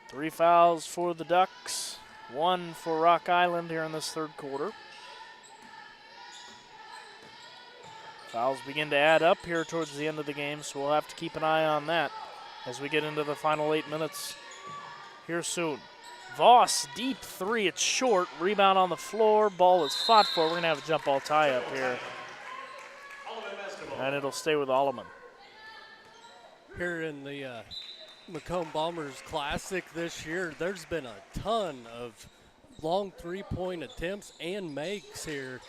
Three fouls for the Ducks, one for Rock Island here in this third quarter. Fouls begin to add up here towards the end of the game, so we'll have to keep an eye on that as we get into the final 8 minutes here soon. Voss, deep three, it's short. Rebound on the floor, ball is fought for. We're going to have a jump ball tie up here. And it'll stay with Alleman. Here in the Macomb Bombers Classic this year, there's been a ton of long three-point attempts and makes here.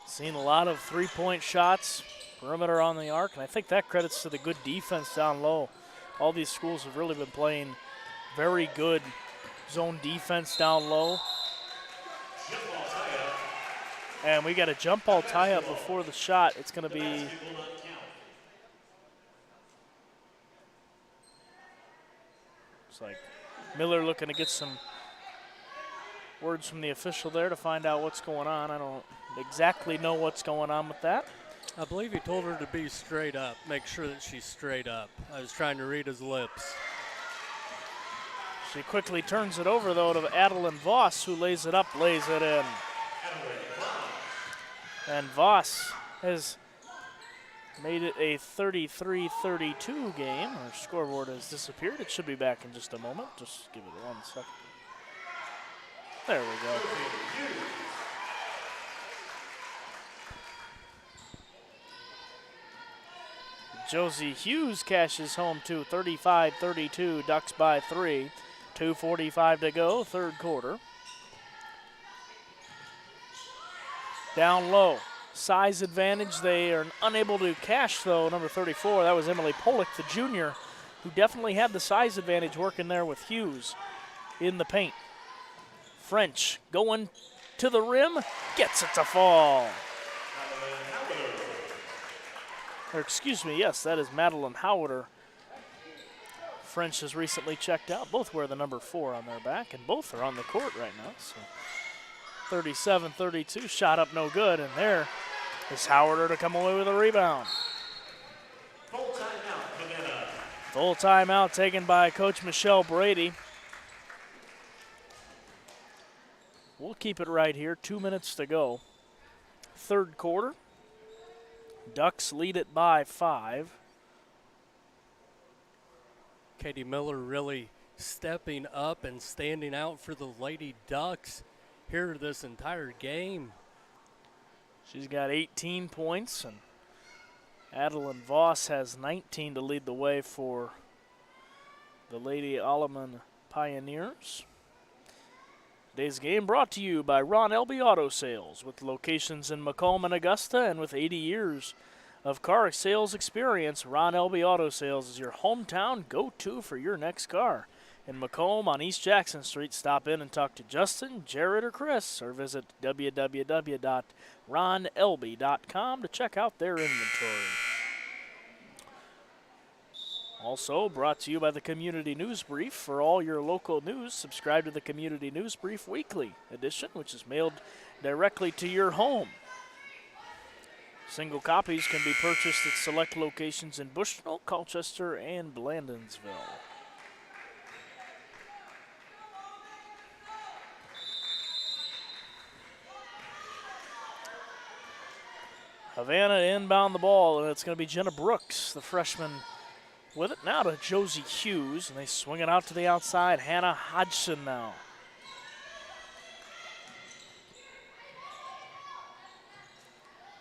Seen a lot of three-point shots, perimeter on the arc, and I think that credits to the good defense down low. All these schools have really been playing very good zone defense down low. And we got a jump ball tie-up before the shot. It's going to be like Miller looking to get some words from the official there to find out what's going on. I don't exactly know what's going on with that. I believe he told her to be straight up, make sure that she's straight up. I was trying to read his lips. She quickly turns it over, though, to Adeline Voss, who lays it up, lays it in. And Voss has made it a 33-32 game. Our scoreboard has disappeared. It should be back in just a moment. Just give it 1 second. There we go. Josie Hughes cashes home to 35-32. Ducks by 3. 2:45 to go, third quarter. Down low. Size advantage. They are unable to cash, though, number 34. That was Emily Polick, the junior, who definitely had the size advantage working there with Hughes in the paint. French going to the rim, gets it to fall. Or excuse me, yes, that is Madeline Howder. French has recently checked out. Both wear the number 4 on their back, and both are on the court right now. So 37-32, shot up no good, and there is Howard to come away with a rebound. Full timeout taken by Coach Michelle Brady. We'll keep it right here, 2 minutes to go. Third quarter. Ducks lead it by 5. Katie Miller really stepping up and standing out for the Lady Ducks here this entire game. She's got 18 points and Adeline Voss has 19 to lead the way for the Lady Alleman Pioneers. Today's game brought to you by Ron Elby Auto Sales, with locations in Macomb and Augusta, and with 80 years of car sales experience. Ron Elby Auto Sales is your hometown go-to for your next car. In Macomb on East Jackson Street, stop in and talk to Justin, Jared, or Chris, or visit www.ronelby.com to check out their inventory. Also brought to you by the Community News Brief. For all your local news, subscribe to the Community News Brief Weekly edition, which is mailed directly to your home. Single copies can be purchased at select locations in Bushnell, Colchester, and Blandonsville. Havana inbound the ball, and it's going to be Jenna Brooks, the freshman, with it now to Josie Hughes, and they swing it out to the outside. Hannah Hodgson now.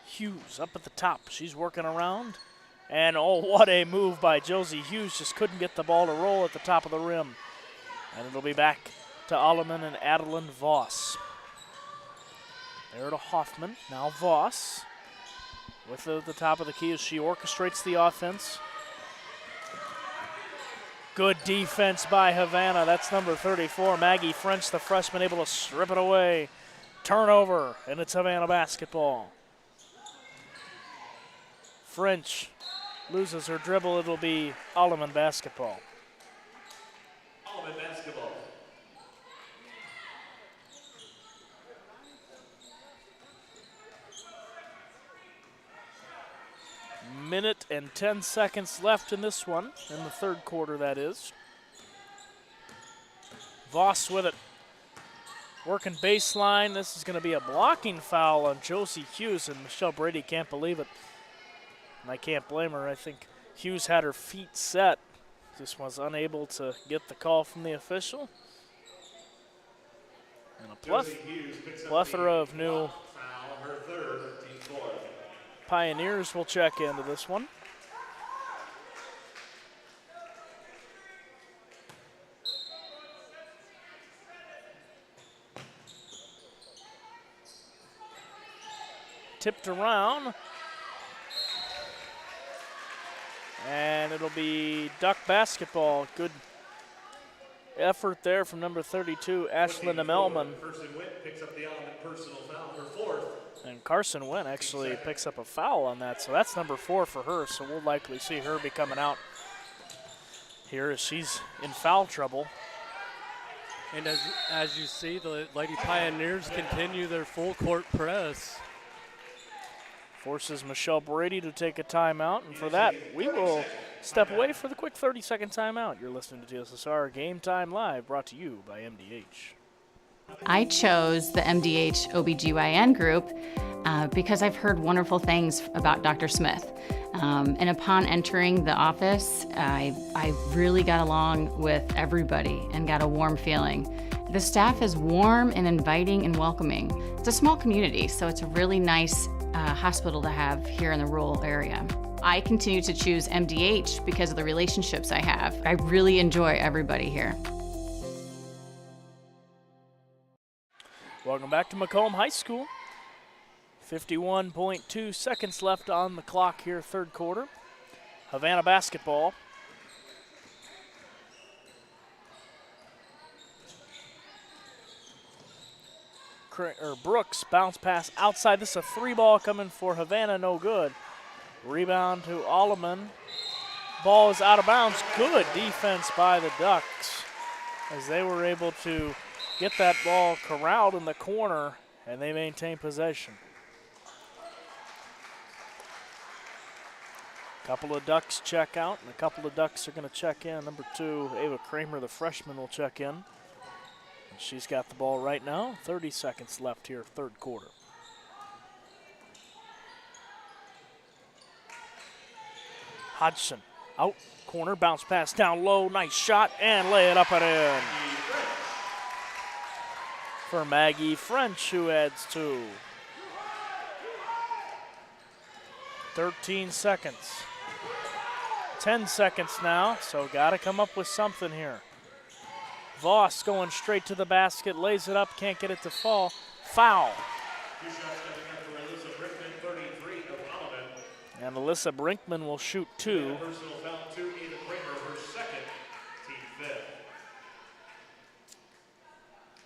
Hughes up at the top. She's working around. And oh, what a move by Josie Hughes. Just couldn't get the ball to roll at the top of the rim. And it'll be back to Alleman and Adeline Voss. There to Hoffman. Now Voss with it at the top of the key as she orchestrates the offense. Good defense by Havana. That's number 34. Maggie French, the freshman, able to strip it away. Turnover, and it's Havana basketball. French loses her dribble. It'll be Alleman basketball. Alleman basketball. Minute and 10 seconds left in this one, in the third quarter, that is. Voss with it. Working baseline. This is going to be a blocking foul on Josie Hughes, and Michelle Brady can't believe it. And I can't blame her. I think Hughes had her feet set. Just was unable to get the call from the official. And a plethora of new Pioneers will check into this one. Tipped around. And it'll be Duck basketball. Good effort there from number 32, Ashlyn Melman. And Carson Wynn actually picks up a foul on that, so that's number 4 for her, so we'll likely see her be coming out here as she's in foul trouble. And as you see, the Lady Pioneers continue their full court press. Forces Michelle Brady to take a timeout, and for that, we will step away for the quick 30-second timeout. You're listening to TSSR Game Time Live, brought to you by MDH. I chose the MDH OBGYN group because I've heard wonderful things about Dr. Smith. And upon entering the office, I really got along with everybody and got a warm feeling. The staff is warm and inviting and welcoming. It's a small community, so it's a really nice hospital to have here in the rural area. I continue to choose MDH because of the relationships I have. I really enjoy everybody here. Welcome back to Macomb High School. 51.2 seconds left on the clock here, third quarter. Havana basketball. Brooks bounce pass outside. This is a 3-ball coming for Havana, no good. Rebound to Alleman. Ball is out of bounds. Good defense by the Ducks as they were able to get that ball corralled in the corner, and they maintain possession. A couple of Ducks check out, and a couple of Ducks are going to check in. Number 2, Ava Kramer, the freshman, will check in. And she's got the ball right now. 30 seconds left here, third quarter. Hodgson out, corner, bounce pass down low, nice shot, and lay it up and in. For Maggie French, who adds 2. 13 seconds. 10 seconds now, so got to come up with something here. Voss going straight to the basket, lays it up, can't get it to fall. Foul. And Alyssa Brinkman will shoot 2.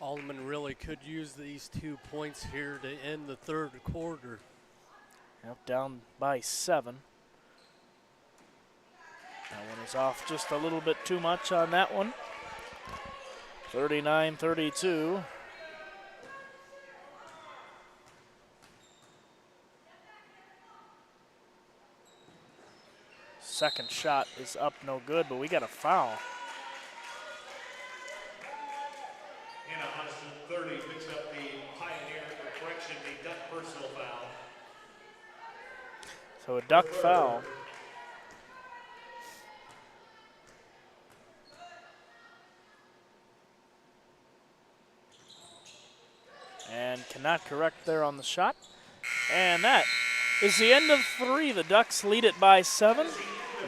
Alleman really could use these 2 points here to end the third quarter. Yep, down by 7. That one is off just a little bit too much on that one. 39-32. Second shot is up, no good, but we got a foul. Hannah Hodgson, 30, picks up the Pioneer correction, the Duck personal foul. So a Duck foul. And cannot correct there on the shot. And that is the end of 3. The Ducks lead it by 7.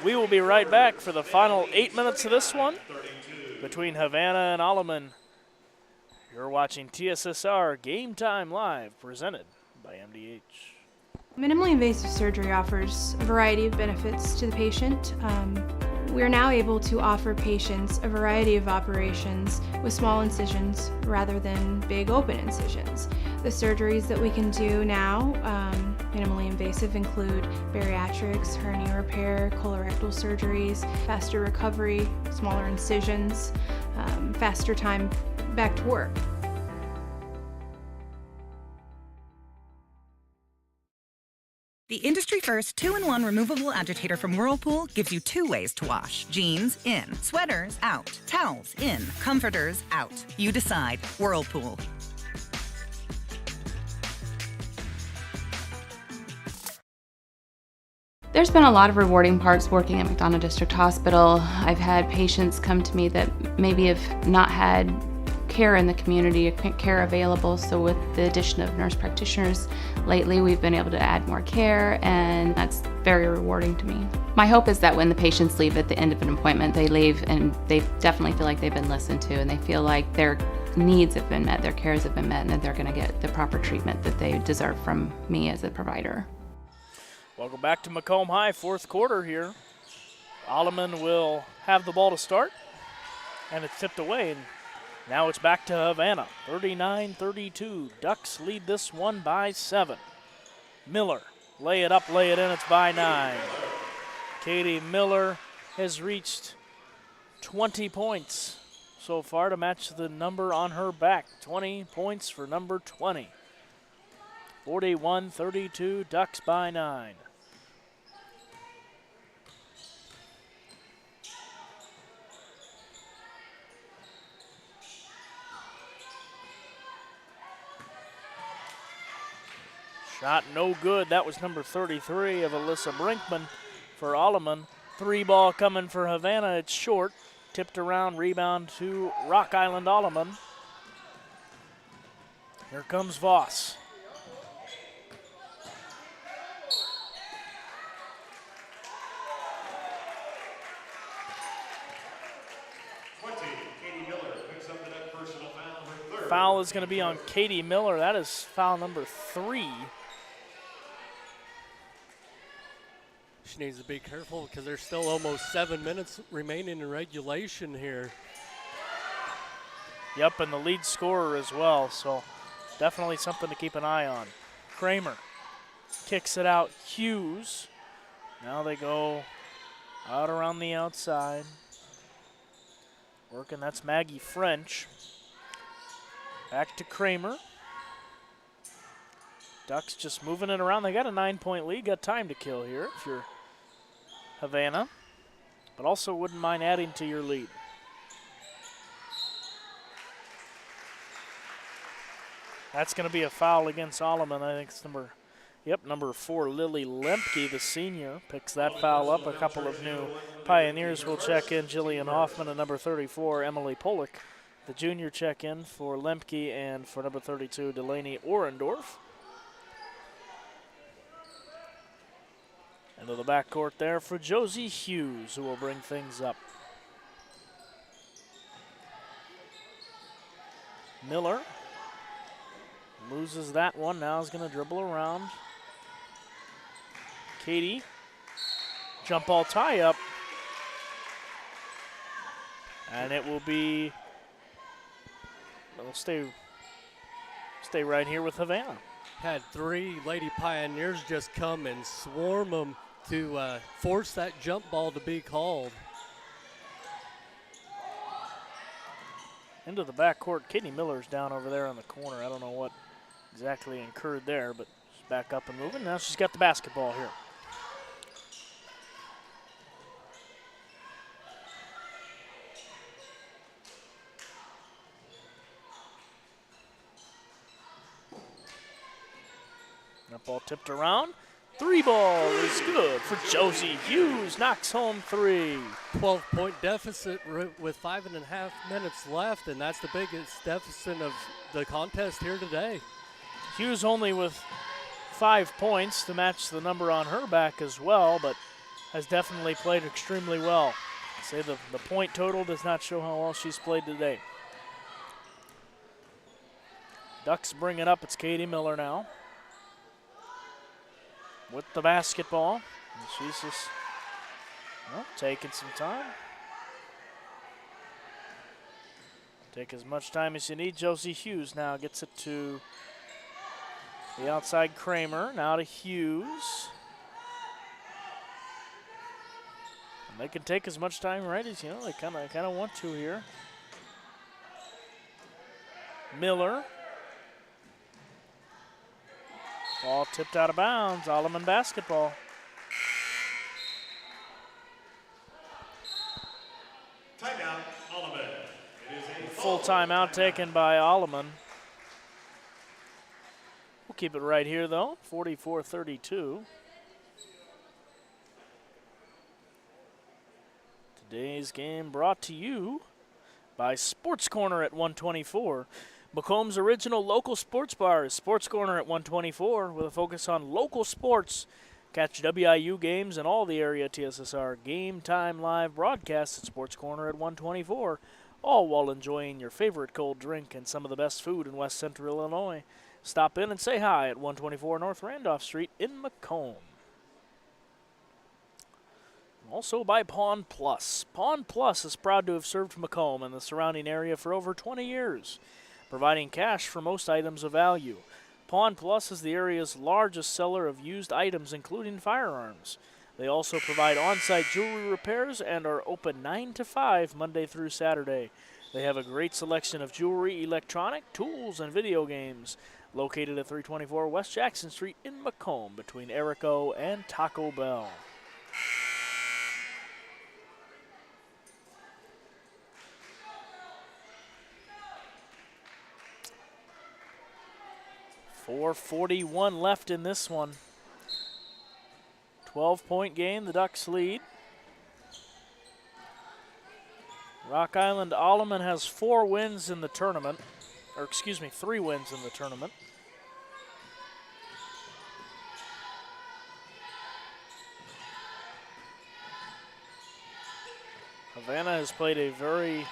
We will be right back for the final 8 minutes of this one between Havana and Alleman. You're watching TSSR Game Time Live, presented by MDH. Minimally invasive surgery offers a variety of benefits to the patient. We are now able to offer patients a variety of operations with small incisions rather than big open incisions. The surgeries that we can do now, minimally invasive, include bariatrics, hernia repair, colorectal surgeries, faster recovery, smaller incisions, faster time back to work. The industry-first 2-in-1 removable agitator from Whirlpool gives you 2 ways to wash. Jeans, in. Sweaters, out. Towels, in. Comforters, out. You decide. Whirlpool. There's been a lot of rewarding parts working at McDonough District Hospital. I've had patients come to me that maybe have not had care in the community, care available, so with the addition of nurse practitioners lately, we've been able to add more care, and that's very rewarding to me. My hope is that when the patients leave at the end of an appointment, they leave and they definitely feel like they've been listened to, and they feel like their needs have been met, their cares have been met, and that they're going to get the proper treatment that they deserve from me as a provider. Welcome back to Macomb High, 4th quarter here. Alleman will have the ball to start, and it's tipped away, and now it's back to Havana, 39-32. Ducks lead this one by 7. Miller, lay it up, lay it in, it's by 9. Katie Miller has reached 20 points so far to match the number on her back. 20 points for number 20. 41-32, Ducks by 9. Shot no good. That was number 33 of Alyssa Brinkman for Alleman. 3 ball coming for Havana. It's short. Tipped around, rebound to Rock Island Alleman. Here comes Voss. Foul is going to be on Katie Miller. That is foul number 3. She needs to be careful because there's still almost 7 minutes remaining in regulation here. Yep, and the lead scorer as well, so definitely something to keep an eye on. Kramer kicks it out. Hughes. Now they go out around the outside. Working, that's Maggie French. Back to Kramer. Ducks just moving it around. They got a 9-point lead. Got time to kill here if you're Havana, but also wouldn't mind adding to your lead. That's going to be a foul against Alleman. I think it's number 4, Lily Lemke, the senior, picks that foul up. A couple of new Pioneers will check in. Jillian Hoffman and number 34, Emily Polick. The junior check in for Lemke, and for number 32, Delaney Orendorf. Into the backcourt there for Josie Hughes, who will bring things up. Miller loses that one. Now is going to dribble around. Katie, jump ball tie up. And it will be, it'll stay right here with Havana. Had 3 Lady Pioneers just come and swarm them to force that jump ball to be called. Into the backcourt, Katie Miller's down over there in the corner. I don't know what exactly incurred there, but she's back up and moving. Now she's got the basketball here. That ball tipped around. 3 ball is good for Josie Hughes. Knocks home 3. 12-point deficit with 5.5 minutes left, and that's the biggest deficit of the contest here today. Hughes only with 5 points to match the number on her back as well, but has definitely played extremely well. I'd say the point total does not show how well she's played today. Ducks bring it up. It's Katie Miller now with the basketball. And she's just taking some time. Take as much time as you need. Josie Hughes now gets it to the outside Kramer. Now to Hughes. And they can take as much time, right, as they kind of want to here. Miller. Ball tipped out of bounds. Alleman basketball. Timeout, Alleman. It is a Full timeout taken by Alleman. We'll keep it right here, though. 44-32. Today's game brought to you by Sports Corner at 124. Macomb's original local sports bar is Sports Corner at 124 with a focus on local sports. Catch WIU games and all the area TSSR Game Time live broadcasts at Sports Corner at 124, all while enjoying your favorite cold drink and some of the best food in West Central Illinois. Stop in and say hi at 124 North Randolph Street in Macomb. Also by Pawn Plus. Pawn Plus is proud to have served Macomb and the surrounding area for over 20 years. Providing cash for most items of value. Pawn Plus is the area's largest seller of used items, including firearms. They also provide on-site jewelry repairs and are open 9 to 5 Monday through Saturday. They have a great selection of jewelry, electronic, tools, and video games. Located at 324 West Jackson Street in Macomb between Erico and Taco Bell. .41 left in this one. 12-point game, the Ducks lead. Rock Island Alleman has 4 wins in the tournament, or 3 wins in the tournament. Havana has played a very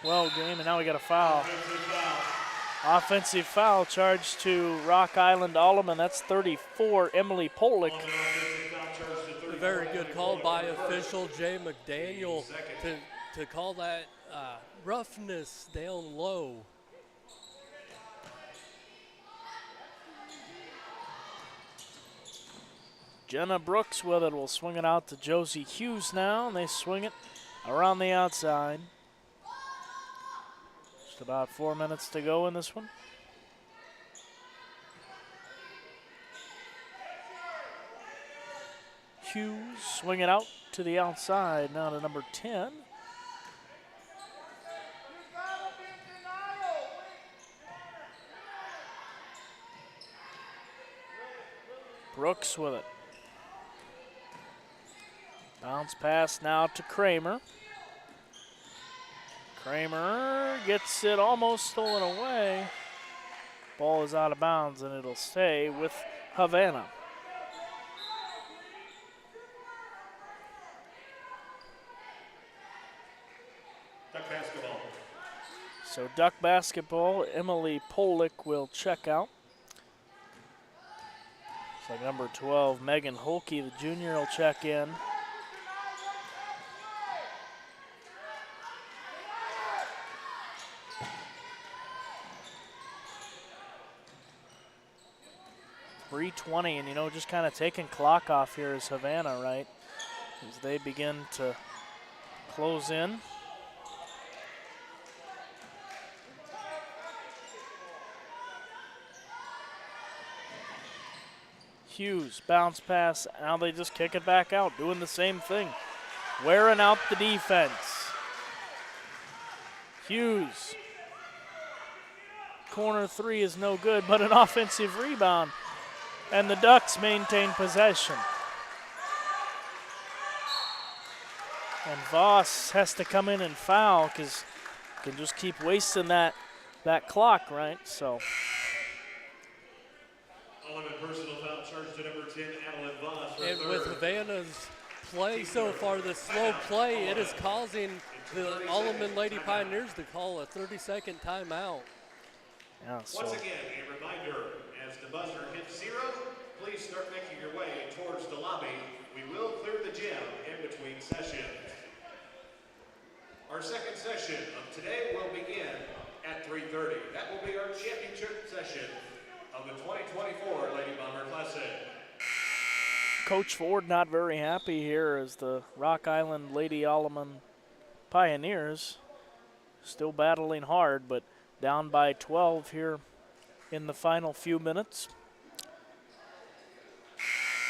well game, and now we got a foul. Offensive foul charged to Rock Island Alleman. That's 34, Emily Polick. A very good call by official Jay McDaniel to call that roughness down low. Jenna Brooks with it will swing it out to Josie Hughes now, and they swing it around the outside. Just about 4 minutes to go in this one. Hughes swing it out to the outside, now to number 10. Brooks with it. Bounce pass now to Kramer. Kramer gets it almost stolen away. Ball is out of bounds and it'll stay with Havana. So Duck basketball, Emily Polick will check out. So number 12, Megan Holke, the junior, will check in. .320, and just kind of taking clock off here is Havana, right? As they begin to close in. Hughes, bounce pass, now they just kick it back out, doing the same thing. Wearing out the defense. Hughes. Corner three is no good, but an offensive rebound. And the Ducks maintain possession. And Voss has to come in and foul because can just keep wasting that clock, right? So. Personal foul charge to number 10, Adeline Voss. And with Havana's play so far, the slow play, it is causing the Alleman Lady Pioneers to call a 30-second timeout. Yeah, so. Once again, a reminder, as the buzzer hits 0, please start making your way towards the lobby. We will clear the gym in between sessions. Our second session of today will begin at 3:30. That will be our championship session of the 2024 Lady Bomber Classic. Coach Ford not very happy here as the Rock Island Lady Alleman Pioneers still battling hard, but down by 12 here in the final few minutes.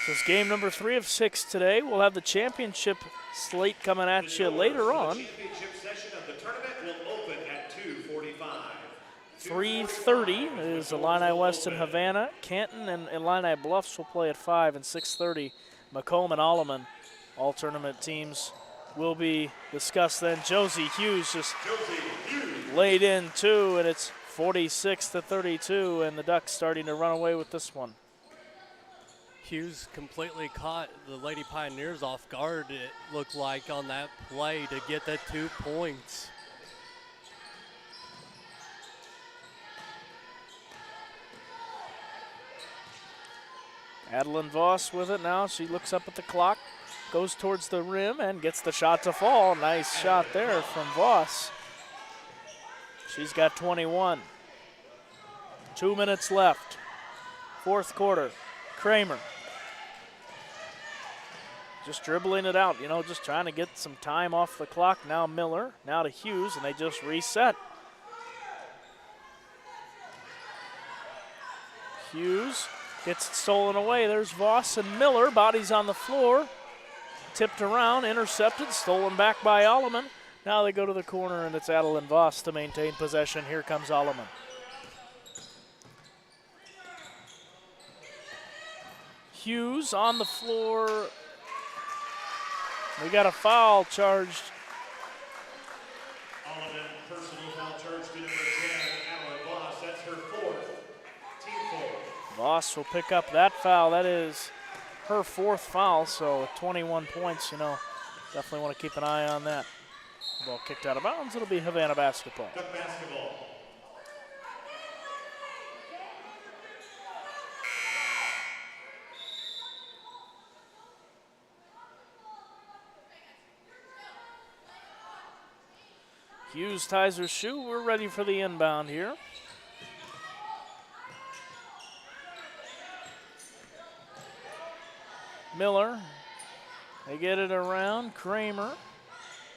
This is game number 3 of 6 today. We'll have the championship slate coming at you later on. The championship session of the tournament will open at 2:45. 3:30 is Illini West and Havana. Canton and Illini Bluffs will play at 5, and 6:30 Macomb and Alleman. All tournament teams will be discussed then. Josie Hughes just laid in 2, and it's 46-32, and the Ducks starting to run away with this one. Hughes completely caught the Lady Pioneers off guard, it looked like, on that play to get the 2 points. Adeline Voss with it now. She looks up at the clock, goes towards the rim, and gets the shot to fall. Nice shot there from Voss. She's got 21. 2 minutes left. Fourth quarter. Kramer. Just dribbling it out, just trying to get some time off the clock. Now Miller, now to Hughes, and they just reset. Hughes gets it stolen away. There's Voss and Miller. Bodies on the floor. Tipped around, intercepted, stolen back by Alleman. Now they go to the corner, and it's Adeline Voss to maintain possession. Here comes Alleman. Hughes on the floor. We got a foul charged. Alleman personal foul charge to number 10, Adeline Voss. That's her 4th. Team 4. Voss will pick up that foul. That is her 4th foul, so 21 points, definitely want to keep an eye on that. Ball kicked out of bounds. It'll be Havana basketball. Duck basketball. Hughes ties her shoe. We're ready for the inbound here. Miller, they get it around. Kramer,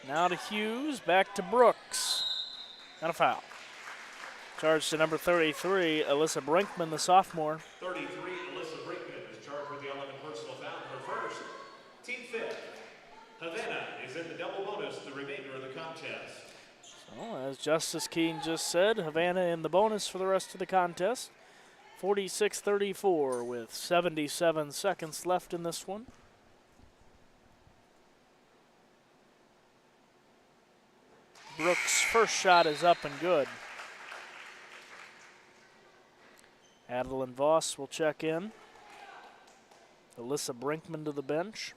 now to Hughes, back to Brooks. And a foul. Charged to number 33, Alyssa Brinkman, the sophomore. 33, Alyssa Brinkman is charged with the Alleman personal foul, her 1st. Team 5th. Havana is in the double bonus the remainder of the contest. So, as Justice Keene just said, Havana in the bonus for the rest of the contest. 46-34 with 77 seconds left in this one. Brooks' first shot is up and good. Adeline Voss will check in. Alyssa Brinkman to the bench.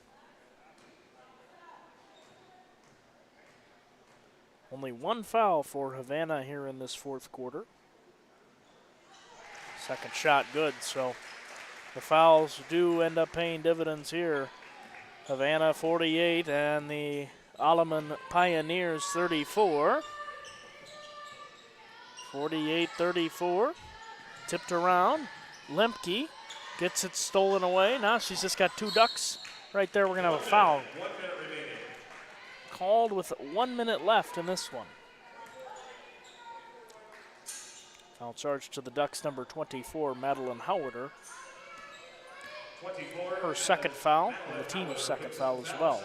We'll Only one foul for Havana here in this fourth quarter. Second shot good, so the fouls do end up paying dividends here. Havana 48 and the Alleman Pioneers 34. 48-34. Tipped around. Lemke gets it stolen away. Now she's just got two ducks. Right there, we're going to have a foul. Called with 1 minute left in this one. Foul charge to the Ducks, number 24, Madeline Howarder. Her second foul, and the team's second foul as well.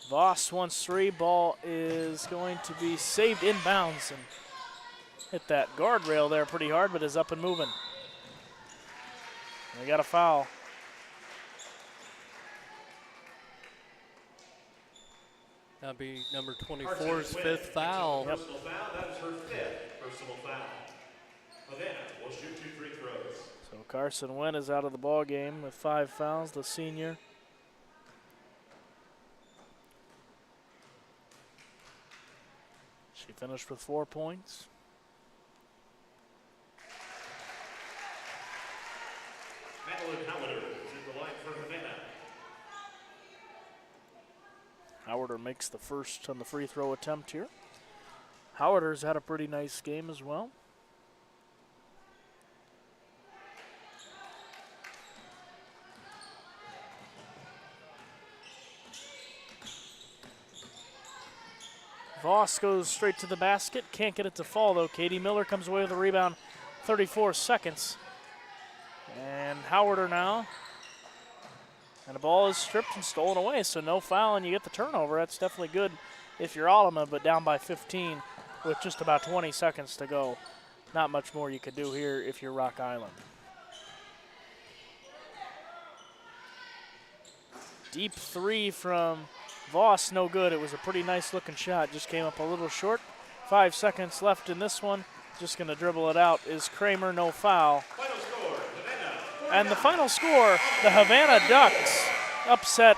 Voss wants three. Ball is going to be saved inbounds and hit that guardrail there pretty hard, but is up and moving. They got a foul. That'll be number 24's fifth foul. Yep. That is her fifth personal foul. Havana will shoot 2 free throws. So Carson Wynn is out of the ball game with 5 fouls, the senior. She finished with 4 points. Madeline Howarder is in the line for Havana. Howarder makes the first on the free throw attempt here. Howarder's had a pretty nice game as well. Voss goes straight to the basket. Can't get it to fall, though. Katie Miller comes away with a rebound. 34 seconds. And Howarder now. And the ball is stripped and stolen away, so no foul, and you get the turnover. That's definitely good if you're Alleman, but down by 15 with just about 20 seconds to go. Not much more you could do here if you're Rock Island. Deep three from Voss, no good. It was a pretty nice looking shot, just came up a little short. 5 seconds left in this one. Just gonna dribble it out is Kramer, no foul. And the final score, the Havana Ducks upset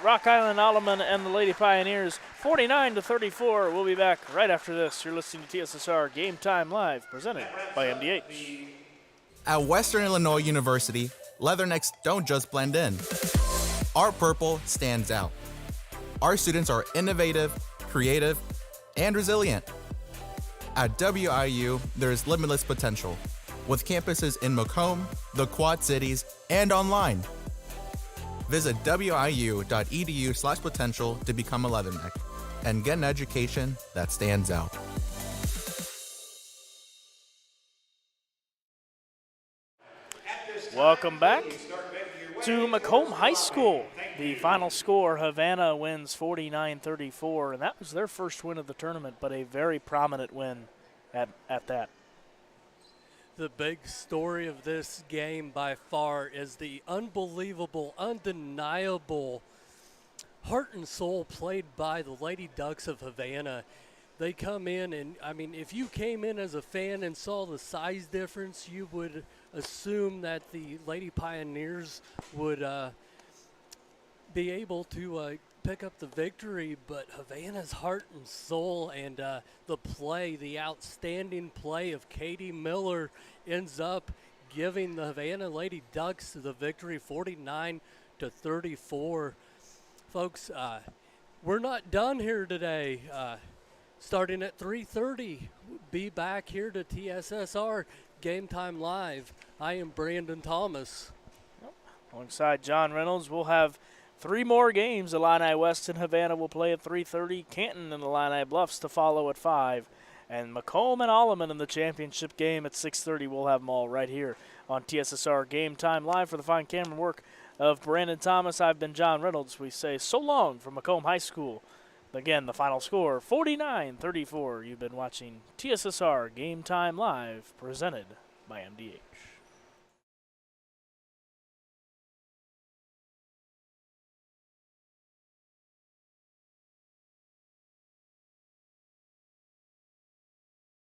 Rock Island Alleman and the Lady Pioneers 49-34. We'll be back right after this. You're listening to TSSR Game Time Live, presented by MDH. At Western Illinois University, Leathernecks don't just blend in. Our purple stands out. Our students are innovative, creative, and resilient. At WIU, there is limitless potential, with campuses in Macomb, the Quad Cities, and online. Visit wiu.edu/potential to become a Leatherneck and get an education that stands out. Welcome back to Macomb High School. The final score, Havana wins 49-34, and that was their first win of the tournament, but a very prominent win at that. The big story of this game by far is the unbelievable, undeniable heart and soul played by the Lady Ducks of Havana. They come in and, I mean, if you came in as a fan and saw the size difference, you would assume that the Lady Pioneers would be able to pick up the victory, but Havana's heart and soul and the play, the outstanding play of Katie Miller ends up giving the Havana Lady Ducks the victory 49-34. Folks, we're not done here today. Starting at 3:30, be back here to TSSR Game Time Live. I am Brandon Thomas. Alongside John Reynolds, we'll have 3 more games. Illini West and Havana will play at 3:30. Canton and Illini Bluffs to follow at 5. And Macomb and Alleman in the championship game at 6:30. We'll have them all right here on TSSR Game Time Live. For the fine camera work of Brandon Thomas, I've been John Reynolds. We say so long from Macomb High School. Again, the final score, 49-34. You've been watching TSSR Game Time Live, presented by MDH.